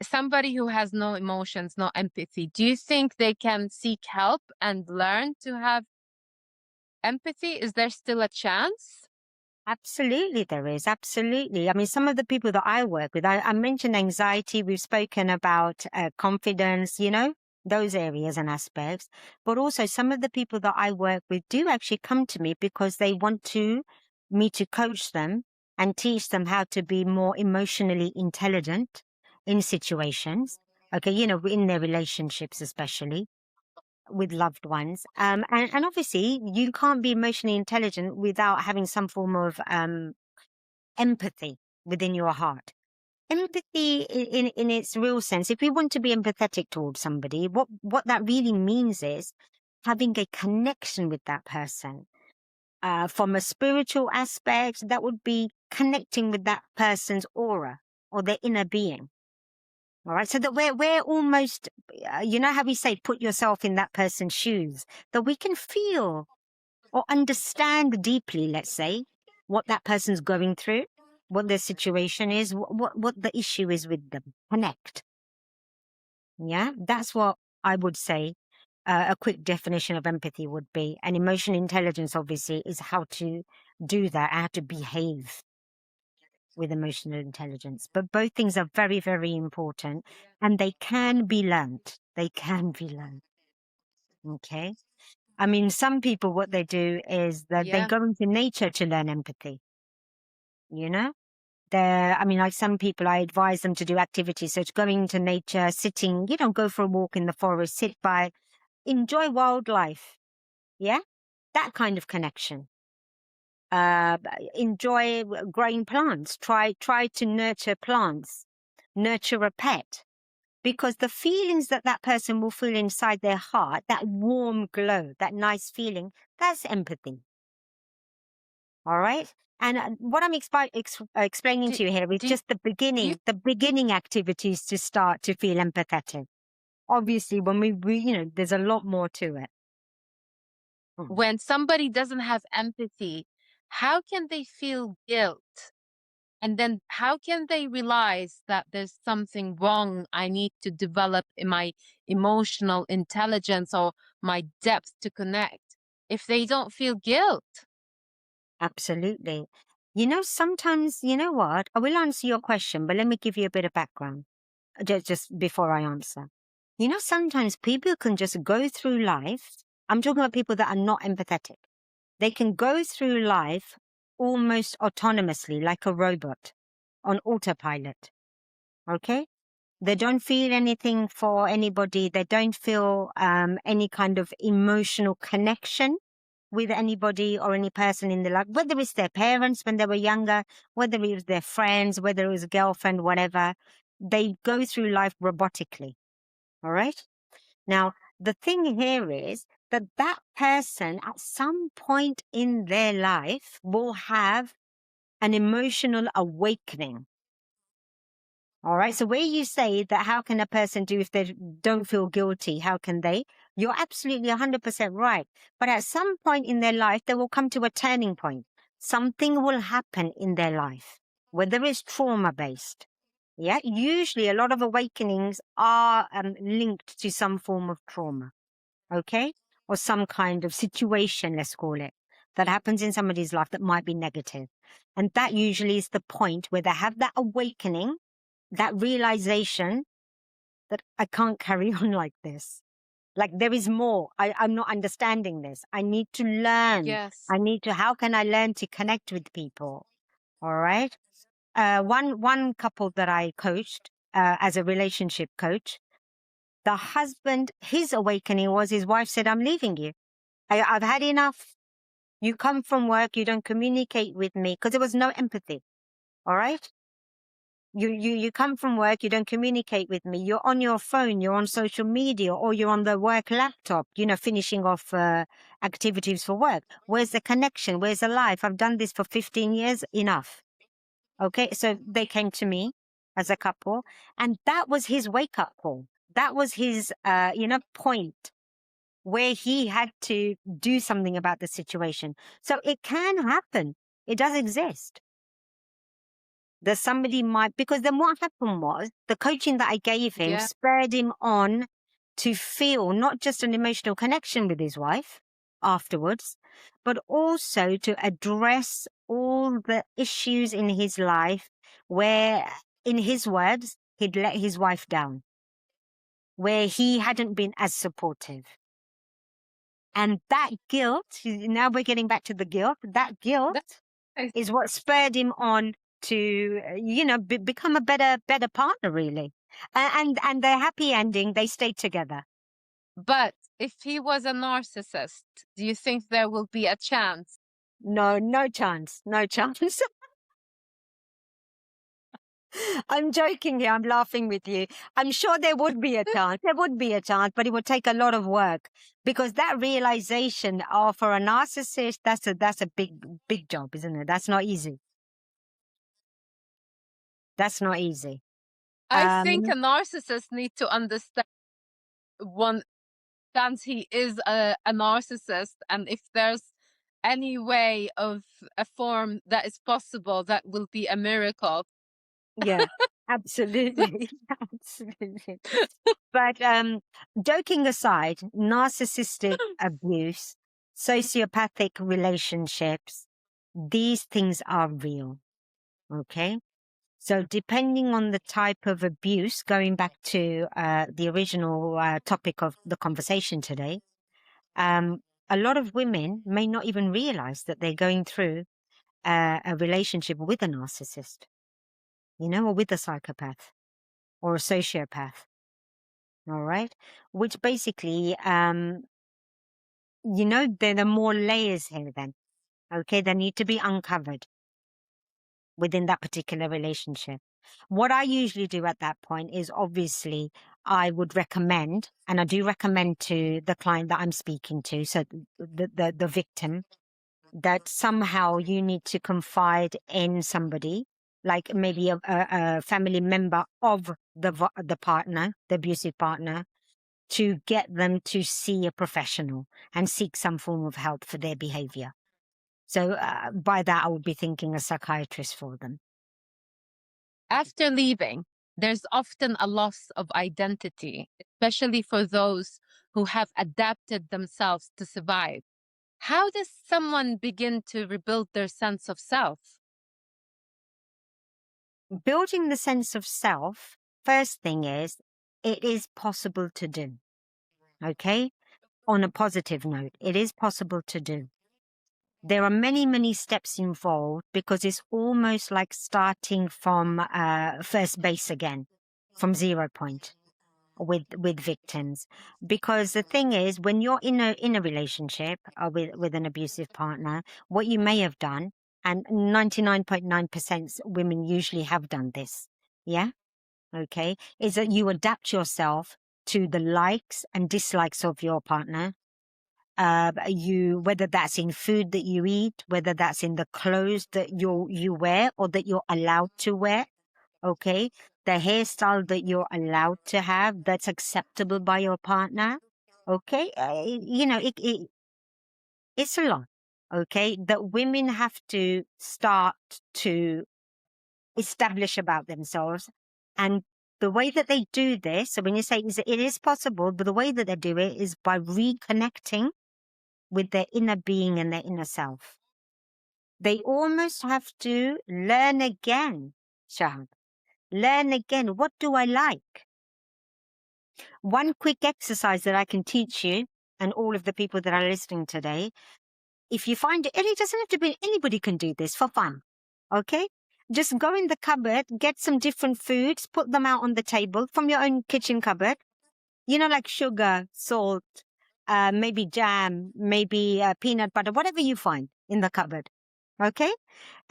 Somebody who has no emotions, no empathy, do you think they can seek help and learn to have empathy? Is there still a chance? Absolutely, there is. Absolutely. I mean, some of the people that I work with, I mentioned anxiety. We've spoken about confidence, those areas and aspects. But also some of the people that I work with do actually come to me because they want me to coach them and teach them how to be more emotionally intelligent in situations. Okay, in their relationships, especially with loved ones. And obviously you can't be emotionally intelligent without having some form of empathy within your heart. Empathy in its real sense, if we want to be empathetic towards somebody, what that really means is having a connection with that person. From a spiritual aspect, that would be connecting with that person's aura or their inner being. All right. So that we're almost, you know how we say, put yourself in that person's shoes, that we can feel or understand deeply, let's say, what that person's going through, what their situation is, what the issue is with them. Connect. Yeah. That's what I would say. A quick definition of empathy would be, and emotional intelligence, obviously, is how to do that, how to behave with emotional intelligence. But both things are very, very important, and they can be learned. They can be learned. Okay. I mean, some people, what they do is that they Yeah. go into nature to learn empathy. You know, I mean, like some people, I advise them to do activities. So it's going to nature, sitting, go for a walk in the forest, sit by, enjoy wildlife. Yeah. That kind of connection. Enjoy growing plants. Try to nurture plants, nurture a pet, because the feelings that that person will feel inside their heart, that warm glow, that nice feeling, that's empathy. All right. And what I'm explaining Do, to you here is do, just do you, the beginning activities to start to feel empathetic. Obviously, when there's a lot more to it. Mm. when somebody doesn't have empathy, how can they feel guilt? And then how can they realize that there's something wrong? I need to develop in my emotional intelligence or my depth to connect if they don't feel guilt. Absolutely. Sometimes, you know what? I will answer your question, but let me give you a bit of background just before I answer. Sometimes people can just go through life. I'm talking about people that are not empathetic. They can go through life almost autonomously, like a robot on autopilot. Okay? They don't feel anything for anybody. They don't feel any kind of emotional connection with anybody or any person in their life, whether it's their parents when they were younger, whether it was their friends, whether it was a girlfriend, whatever. They go through life robotically. All right? Now, the thing here is that that person at some point in their life will have an emotional awakening. All right. So where you say that how can a person do if they don't feel guilty? How can they? You're absolutely 100% right. But at some point in their life, they will come to a turning point. Something will happen in their life, whether it's trauma based. Yeah. Usually a lot of awakenings are linked to some form of trauma. Okay. Or some kind of situation, let's call it, that happens in somebody's life that might be negative. And that usually is the point where they have that awakening, that realization that I can't carry on like this. Like there is more. I'm not understanding this. I need to learn. Yes. How can I learn to connect with people? All right. One couple that I coached as a relationship coach, the husband, his awakening was his wife said, I'm leaving you. I've had enough. You come from work, you don't communicate with me because there was no empathy. All right. You come from work, you don't communicate with me. You're on your phone, you're on social media, or you're on the work laptop, finishing off activities for work. Where's the connection? Where's the life? I've done this for 15 years. Enough. Okay. So they came to me as a couple, and that was his wake up call. That was his, point where he had to do something about the situation. So it can happen. It does exist. That somebody might, because then what happened was the coaching that I gave him Yeah. spurred him on to feel not just an emotional connection with his wife afterwards, but also to address all the issues in his life where, in his words, he'd let his wife down, where he hadn't been as supportive. And that guilt, now we're getting back to the guilt, that guilt That's is what spurred him on to, become a better partner, really. And their happy ending, they stayed together. But if he was a narcissist, do you think there will be a chance? No chance, no chance. I'm joking here. I'm laughing with you. I'm sure there would be a chance. There would be a chance, but it would take a lot of work because that realization, oh, for a narcissist, that's a big job, isn't it? That's not easy. That's not easy. I think Um, a narcissist needs to understand one stands he is a narcissist, and if there's any way of a form that is possible, that will be a miracle. yeah, absolutely, absolutely. But joking aside, narcissistic abuse, sociopathic relationships, these things are real. Okay. So depending on the type of abuse, going back to the original topic of the conversation today, um, a lot of women may not even realize that they're going through a relationship with a narcissist, or with a psychopath or a sociopath. All right. Which basically, there are more layers here then. Okay. That need to be uncovered within that particular relationship. What I usually do at that point is obviously I would recommend, and I do recommend to the client that I'm speaking to, so the victim, that somehow you need to confide in somebody, like maybe a family member of the partner, the abusive partner, to get them to see a professional and seek some form of help for their behavior. So by that, I would be thinking a psychiatrist for them. After leaving, there's often a loss of identity, especially for those who have adapted themselves to survive. How does someone begin to rebuild their sense of self? Building the sense of self, first thing is, it is possible to do. Okay? On a positive note, it is possible to do. There are many, many steps involved because it's almost like starting from first base again, from 0 point with victims. Because the thing is, when you're in a relationship with an abusive partner, what you may have done, and 99.9% women usually have done this, yeah, okay, is that you adapt yourself to the likes and dislikes of your partner. Whether that's in food that you eat, whether that's in the clothes that you wear or that you're allowed to wear, okay, the hairstyle that you're allowed to have that's acceptable by your partner, okay, it's a lot, okay, that women have to start to establish about themselves. And the way that they do this, so when you say it is possible, but the way that they do it is by reconnecting with their inner being and their inner self. They almost have to learn again, Shahd. Learn again. What do I like? One quick exercise that I can teach you and all of the people that are listening today, if you find it, it doesn't have to be, anybody can do this for fun. Okay? Just go in the cupboard, get some different foods, put them out on the table from your own kitchen cupboard. Like sugar, salt, maybe jam, maybe peanut butter, whatever you find in the cupboard. Okay?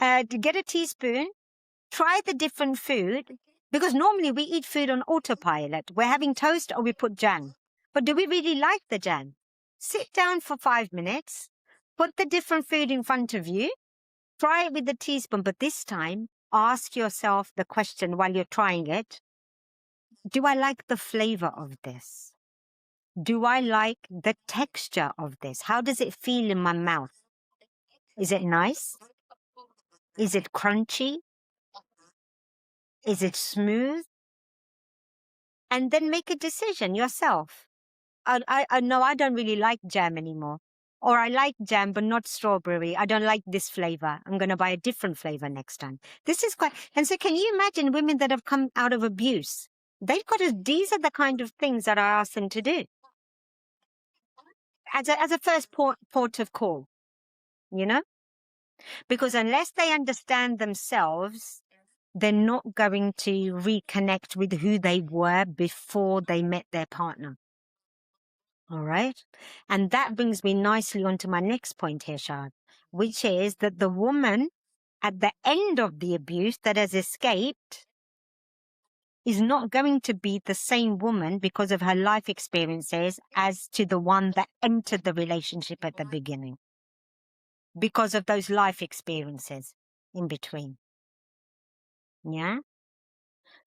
To get a teaspoon, try the different food, because normally we eat food on autopilot. We're having toast or we put jam. But do we really like the jam? Sit down for 5 minutes, put the different food in front of you, try it with the teaspoon, but this time ask yourself the question while you're trying it. Do I like the flavor of this? Do I like the texture of this? How does it feel in my mouth? Is it nice? Is it crunchy? Is it smooth? And then make a decision yourself. I know I don't really like jam anymore. Or I like jam, but not strawberry. I don't like this flavor. I'm going to buy a different flavor next time. This is quite, and so can you imagine women that have come out of abuse? These are the kind of things that I ask them to do. As a first port of call, because unless they understand themselves, they're not going to reconnect with who they were before they met their partner. All right. And that brings me nicely onto my next point here, Shahd, which is that the woman at the end of the abuse that has escaped, is not going to be the same woman because of her life experiences as to the one that entered the relationship at the beginning, because of those life experiences in between. Yeah.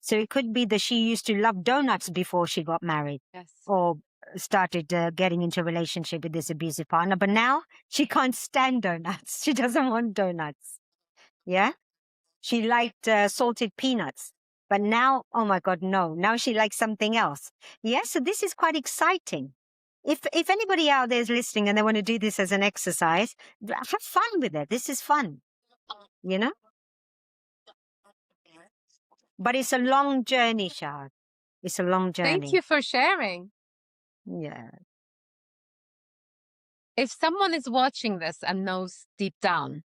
So it could be that she used to love donuts before she got married. Yes. Or started getting into a relationship with this abusive partner, but now she can't stand donuts. She doesn't want donuts. Yeah. She liked salted peanuts, but now, oh my God, no. Now she likes something else. Yeah. So this is quite exciting. If anybody out there is listening and they want to do this as an exercise, have fun with it. This is fun, you know? But it's a long journey, Shahd. It's a long journey. Thank you for sharing. Yeah. If someone is watching this and knows deep down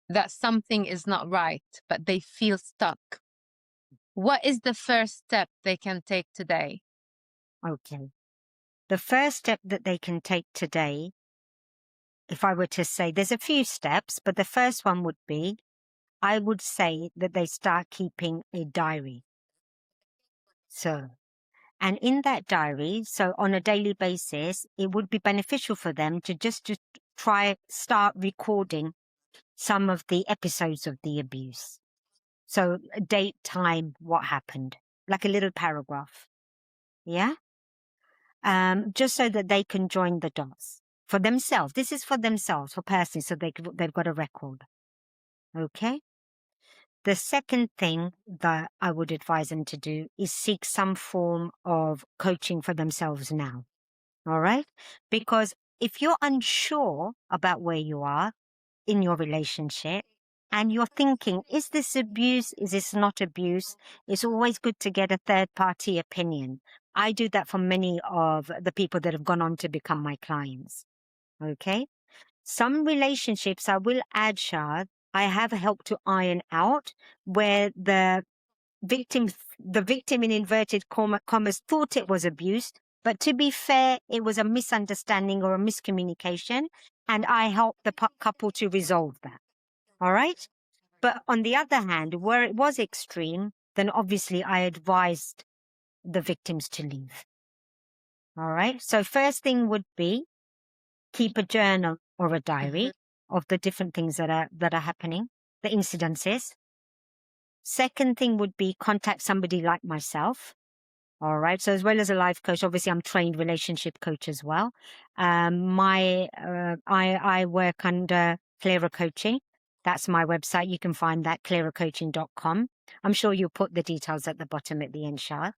that something is not right, but they feel stuck, what is the first step they can take today? Okay. The first step that they can take today, if I were to say, there's a few steps, but the first one would be, I would say that they start keeping a diary. So, and in that diary, so on a daily basis, it would be beneficial for them to just start recording some of the episodes of the abuse. So date, time, what happened, like a little paragraph. Yeah. Just so that they can join the dots for themselves. This is for themselves, for personally, so they've got a record. Okay. The second thing that I would advise them to do is seek some form of coaching for themselves now. All right. Because if you're unsure about where you are in your relationship and you're thinking, is this abuse? Is this not abuse? It's always good to get a third party opinion. I do that for many of the people that have gone on to become my clients. Okay. Some relationships, I will add, Shahd, I have helped to iron out where the victim in inverted commas thought it was abuse. But to be fair, it was a misunderstanding or a miscommunication. And I helped the couple to resolve that. All right. But on the other hand, where it was extreme, then obviously I advised the victims to leave. All right. So first thing would be keep a journal or a diary of the different things that are happening, the incidences. Second thing would be contact somebody like myself. All right. So as well as a life coach, obviously I'm trained relationship coach as well. I work under Clearer Coaching. That's my website. You can find that clearercoaching.com. I'm sure you'll put the details at the bottom at the end, Shah.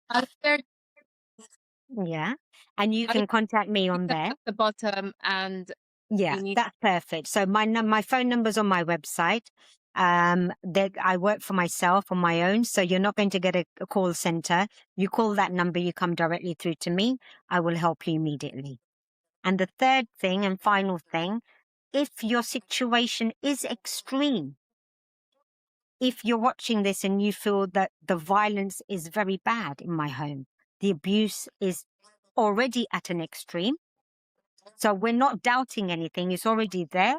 Yeah. And you can contact me on there. At the bottom, and yeah, that's perfect. So my phone number's on my website. That I work for myself on my own, so you're not going to get a call center. You call that number, you come directly through to me. I will help you immediately. And the third thing and final thing, if your situation is extreme, if you're watching this and you feel that the violence is very bad in my home, the abuse is already at an extreme, so we're not doubting anything, it's already there,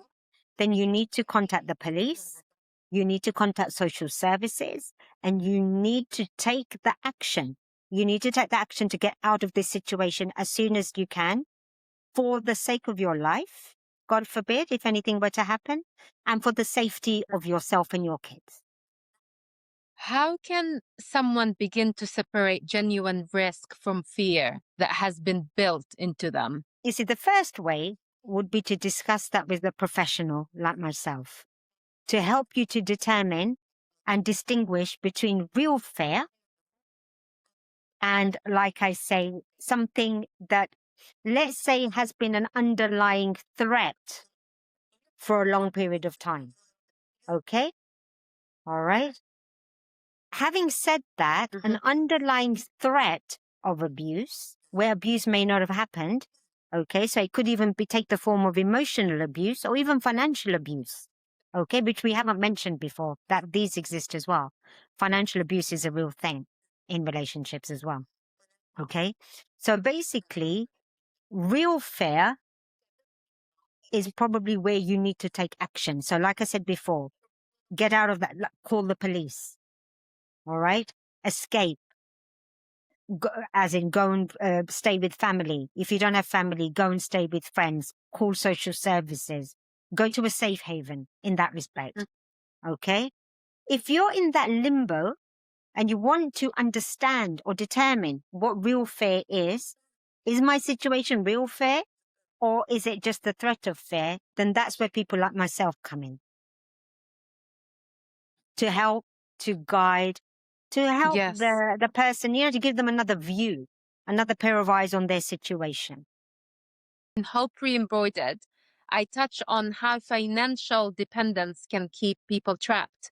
then you need to contact the police, you need to contact social services, and you need to take the action. You need to take the action to get out of this situation as soon as you can, for the sake of your life, God forbid, if anything were to happen, and for the safety of yourself and your kids. How can someone begin to separate genuine risk from fear that has been built into them? You see, the first way would be to discuss that with a professional like myself, to help you to determine and distinguish between real fear and, like I say, something that, let's say, has been an underlying threat for a long period of time. Okay? All right? Having said that, an underlying threat of abuse, where abuse may not have happened, okay, so it could even take the form of emotional abuse or even financial abuse, okay, which we haven't mentioned before, that these exist as well. Financial abuse is a real thing in relationships as well, okay? So basically, real fear is probably where you need to take action. So like I said before, get out of that, call the police, all right? Escape. as in go and stay with family. If you don't have family, go and stay with friends. Call social services. Go to a safe haven in that respect. Okay? If you're in that limbo and you want to understand or determine what real fear is my situation real fear or is it just the threat of fear? Then that's where people like myself come in to help, to guide, to help Yes. the person, to give them another view, another pair of eyes on their situation. In Hope Re-Embroidered, I touch on how financial dependence can keep people trapped.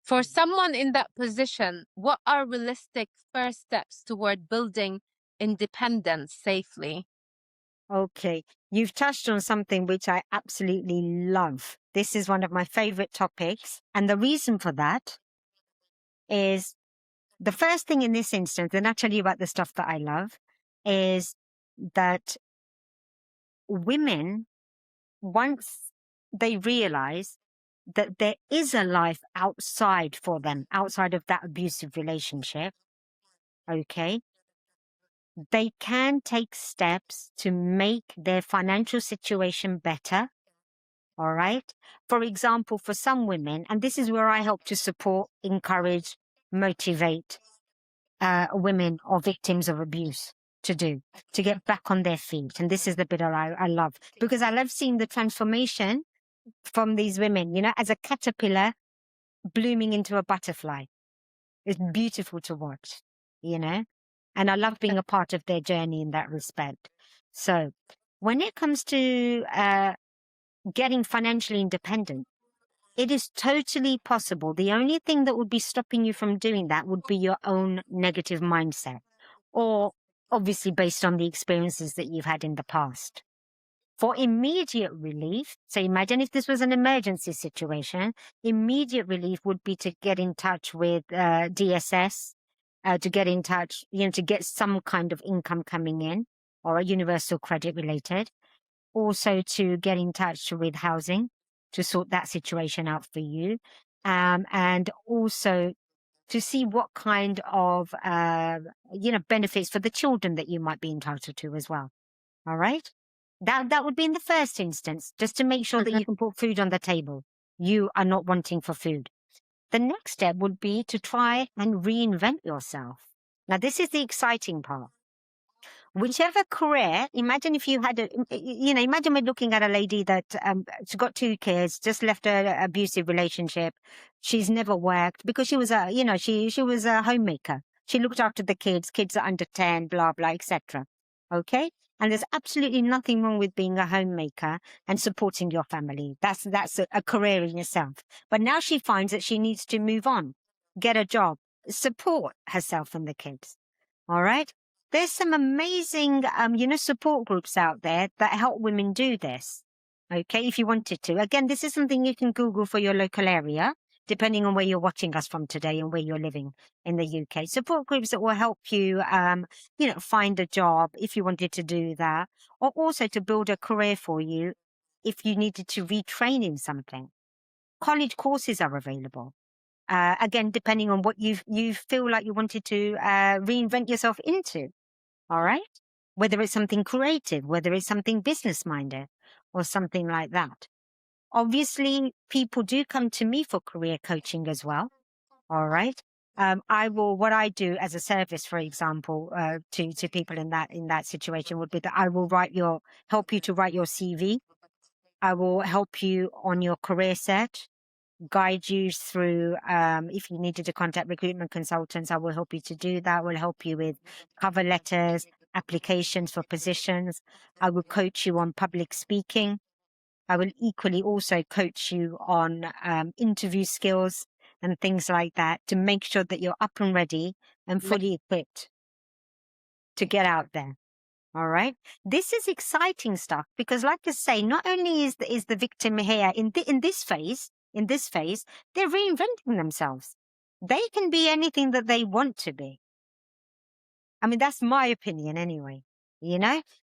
For someone in that position, what are realistic first steps toward building independence safely? Okay, you've touched on something which I absolutely love. This is one of my favorite topics. And the reason for that is the first thing in this instance, and I'll tell you about the stuff that I love, is that women, once they realize that there is a life outside for them, outside of that abusive relationship, okay, they can take steps to make their financial situation better. All right. For example, for some women, and this is where I help to support, encourage, motivate women or victims of abuse to get back on their feet. And this is the bit I love, because I love seeing the transformation from these women, as a caterpillar blooming into a butterfly. It's beautiful to watch, and I love being a part of their journey in that respect. So when it comes to getting financially independent, it is totally possible. The only thing that would be stopping you from doing that would be your own negative mindset, or obviously based on the experiences that you've had in the past. For immediate relief, so imagine if this was an emergency situation, immediate relief would be to get in touch with DSS, to get in touch, to get some kind of income coming in, or a universal credit related. Also to get in touch with housing to sort that situation out for you. And also to see what kind of, benefits for the children that you might be entitled to as well. All right. That would be in the first instance, just to make sure that Mhm. you can put food on the table. You are not wanting for food. The next step would be to try and reinvent yourself. Now, this is the exciting part. Whichever career, imagine if you had imagine we're looking at a lady that she's got 2 kids, just left an abusive relationship. She's never worked because she was she was a homemaker. She looked after the kids. Kids are under 10, blah blah, etc. Okay, and there's absolutely nothing wrong with being a homemaker and supporting your family. That's a career in itself. But now she finds that she needs to move on, get a job, support herself and the kids. All right. There's some amazing, support groups out there that help women do this. Okay, if you wanted to. Again, this is something you can Google for your local area, depending on where you're watching us from today and where you're living in the UK. Support groups that will help you, find a job if you wanted to do that, or also to build a career for you if you needed to retrain in something. College courses are available. Again, depending on what you feel like you wanted to reinvent yourself into. All right. Whether it's something creative, whether it's something business minded or something like that. Obviously, people do come to me for career coaching as well. All right. What I do as a service, for example, to people in that situation would be that I will help you to write your CV. I will help you on your career search, guide you through, if you needed to contact recruitment consultants, I will help you to do that. I will help you with cover letters, applications for positions. I will coach you on public speaking. I will equally also coach you on interview skills and things like that to make sure that you're up and ready and fully equipped to get out there. All right. This is exciting stuff because, like I say, not only is the victim here in this phase, they're reinventing themselves. They can be anything that they want to be. I mean, that's my opinion anyway.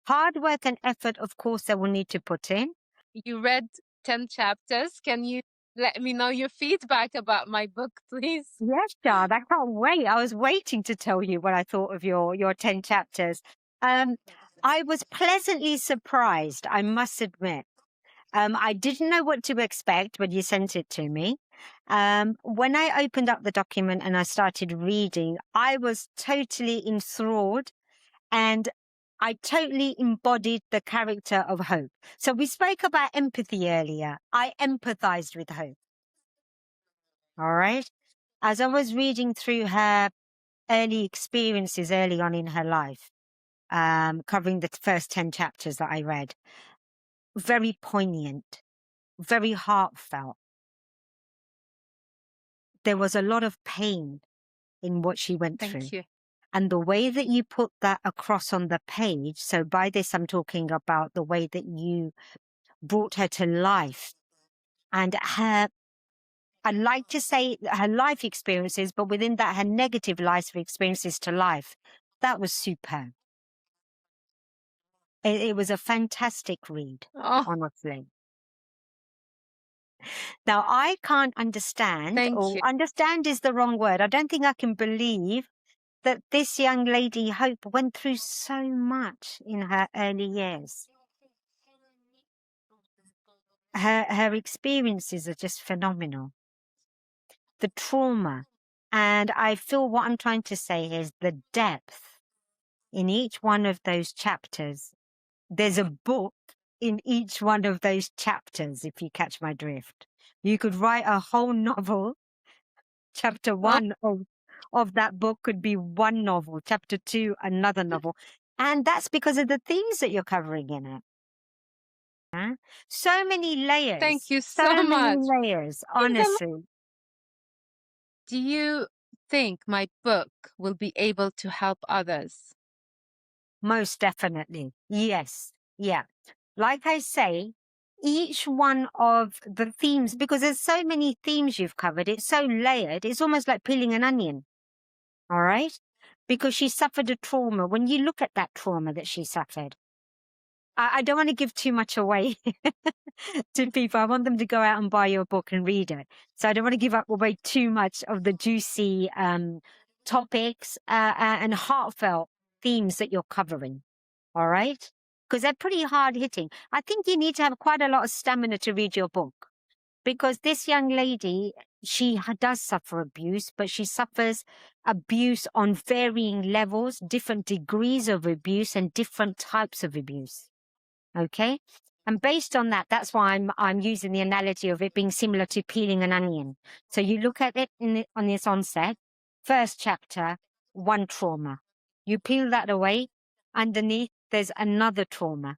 Hard work and effort, of course, they will need to put in. You read 10 chapters. Can you let me know your feedback about my book, please. Yes, Shahd, I can't wait. I was waiting to tell you what I thought of your 10 chapters. Um, I was pleasantly surprised, I must admit. I didn't know what to expect when you sent it to me. When I opened up the document and I started reading, I was totally enthralled and I totally embodied the character of Hope. So we spoke about empathy earlier. I empathized with Hope. All right. As I was reading through her early experiences early on in her life, covering the first 10 chapters that I read, very poignant, very heartfelt. There was a lot of pain in what she went through. Thank you. And the way that you put that across on the page, so by this I'm talking about the way that you brought her to life and her, I'd like to say her life experiences, but within that, her negative life experiences to life. That was superb. It was a fantastic read, Oh, honestly. Now, I can't understand, thank or you. understand is the wrong word. I don't think I can believe that this young lady, Hope, went through so much in her early years. Her experiences are just phenomenal. The trauma. And I feel what I'm trying to say is the depth in each one of those chapters. There's a book in each one of those chapters, if you catch my drift. You could write a whole novel. Chapter Oh, one of that book could be one novel, chapter two, another novel. And that's because of the themes that you're covering in it. Huh? So many thank layers, you so so many much. layers, In the, honestly. do you think my book will be able to help others? Most definitely. Yes. Yeah. Like I say, each one of the themes, because there's so many themes you've covered, it's so layered, it's almost like peeling an onion. All right? Because she suffered a trauma. When you look at that trauma that she suffered, I don't want to give too much away to people. I want them to go out and buy your book and read it. So I don't want to give up away too much of the juicy topics and heartfelt themes that you're covering. All right? Because they're pretty hard hitting. I think you need to have quite a lot of stamina to read your book because this young lady, she does suffer abuse, but she suffers abuse on varying levels, different degrees of abuse and different types of abuse. Okay. And based on that, that's why I'm using the analogy of it being similar to peeling an onion. So you look at it on this onset, first chapter, one trauma. You peel that away, underneath there's another trauma.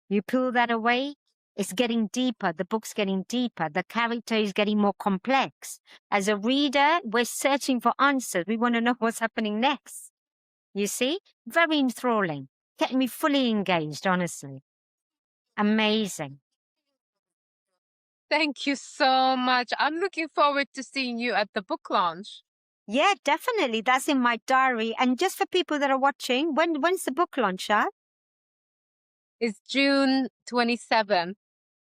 You peel that away, it's getting deeper. The book's getting deeper. The character is getting more complex. As a reader, we're searching for answers. We want to know what's happening next. You see? Very enthralling. Kept me fully engaged, honestly. Amazing. Thank you so much. I'm looking forward to seeing you at the book launch. Yeah, definitely. That's in my diary. And just for people that are watching, when's the book launch, Shahd? It's June 27th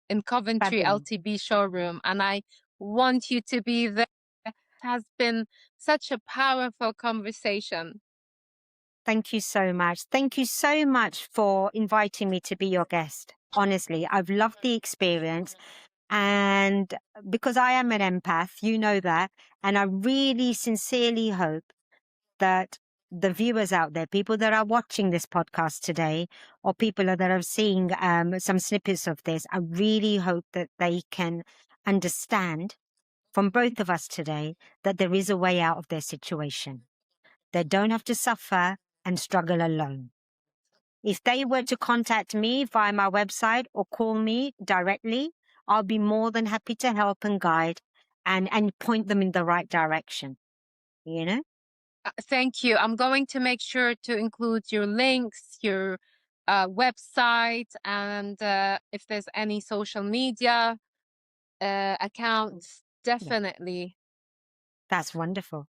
in Coventry Fabulous. LTB showroom, and I want you to be there. It has been such a powerful conversation. Thank you so much. Thank you so much for inviting me to be your guest. Honestly, I've loved the experience. And because I am an empath, you know that. And I really sincerely hope that the viewers out there, people that are watching this podcast today, or people that are seeing some snippets of this, I really hope that they can understand from both of us today that there is a way out of their situation. They don't have to suffer and struggle alone. If they were to contact me via my website or call me directly, I'll be more than happy to help and guide and point them in the right direction. You know? Thank you. I'm going to make sure to include your links, your website, and if there's any social media accounts, Yeah. definitely. That's wonderful.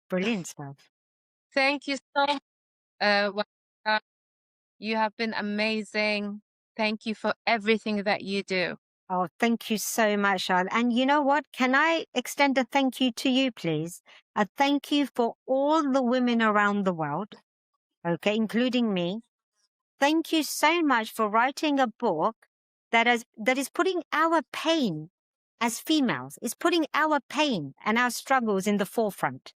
Brilliant stuff. Thank you so much. Wahida. You have been amazing. Thank you for everything that you do. Oh, thank you so much, Shahd. And you know what? Can I extend a thank you to you, please? A thank you for all the women around the world, okay, including me. Thank you so much for writing a book that is putting our pain as females, is putting our pain and our struggles in the forefront.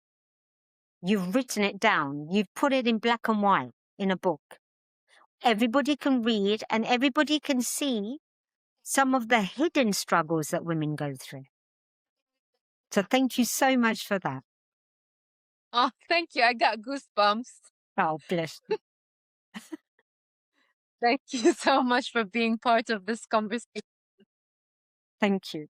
You've written it down. You've put it in black and white in a book. Everybody can read and everybody can see some of the hidden struggles that women go through. So thank you so much for that. Oh, thank you. I got goosebumps. Oh, bless. Thank you so much for being part of this conversation. Thank you.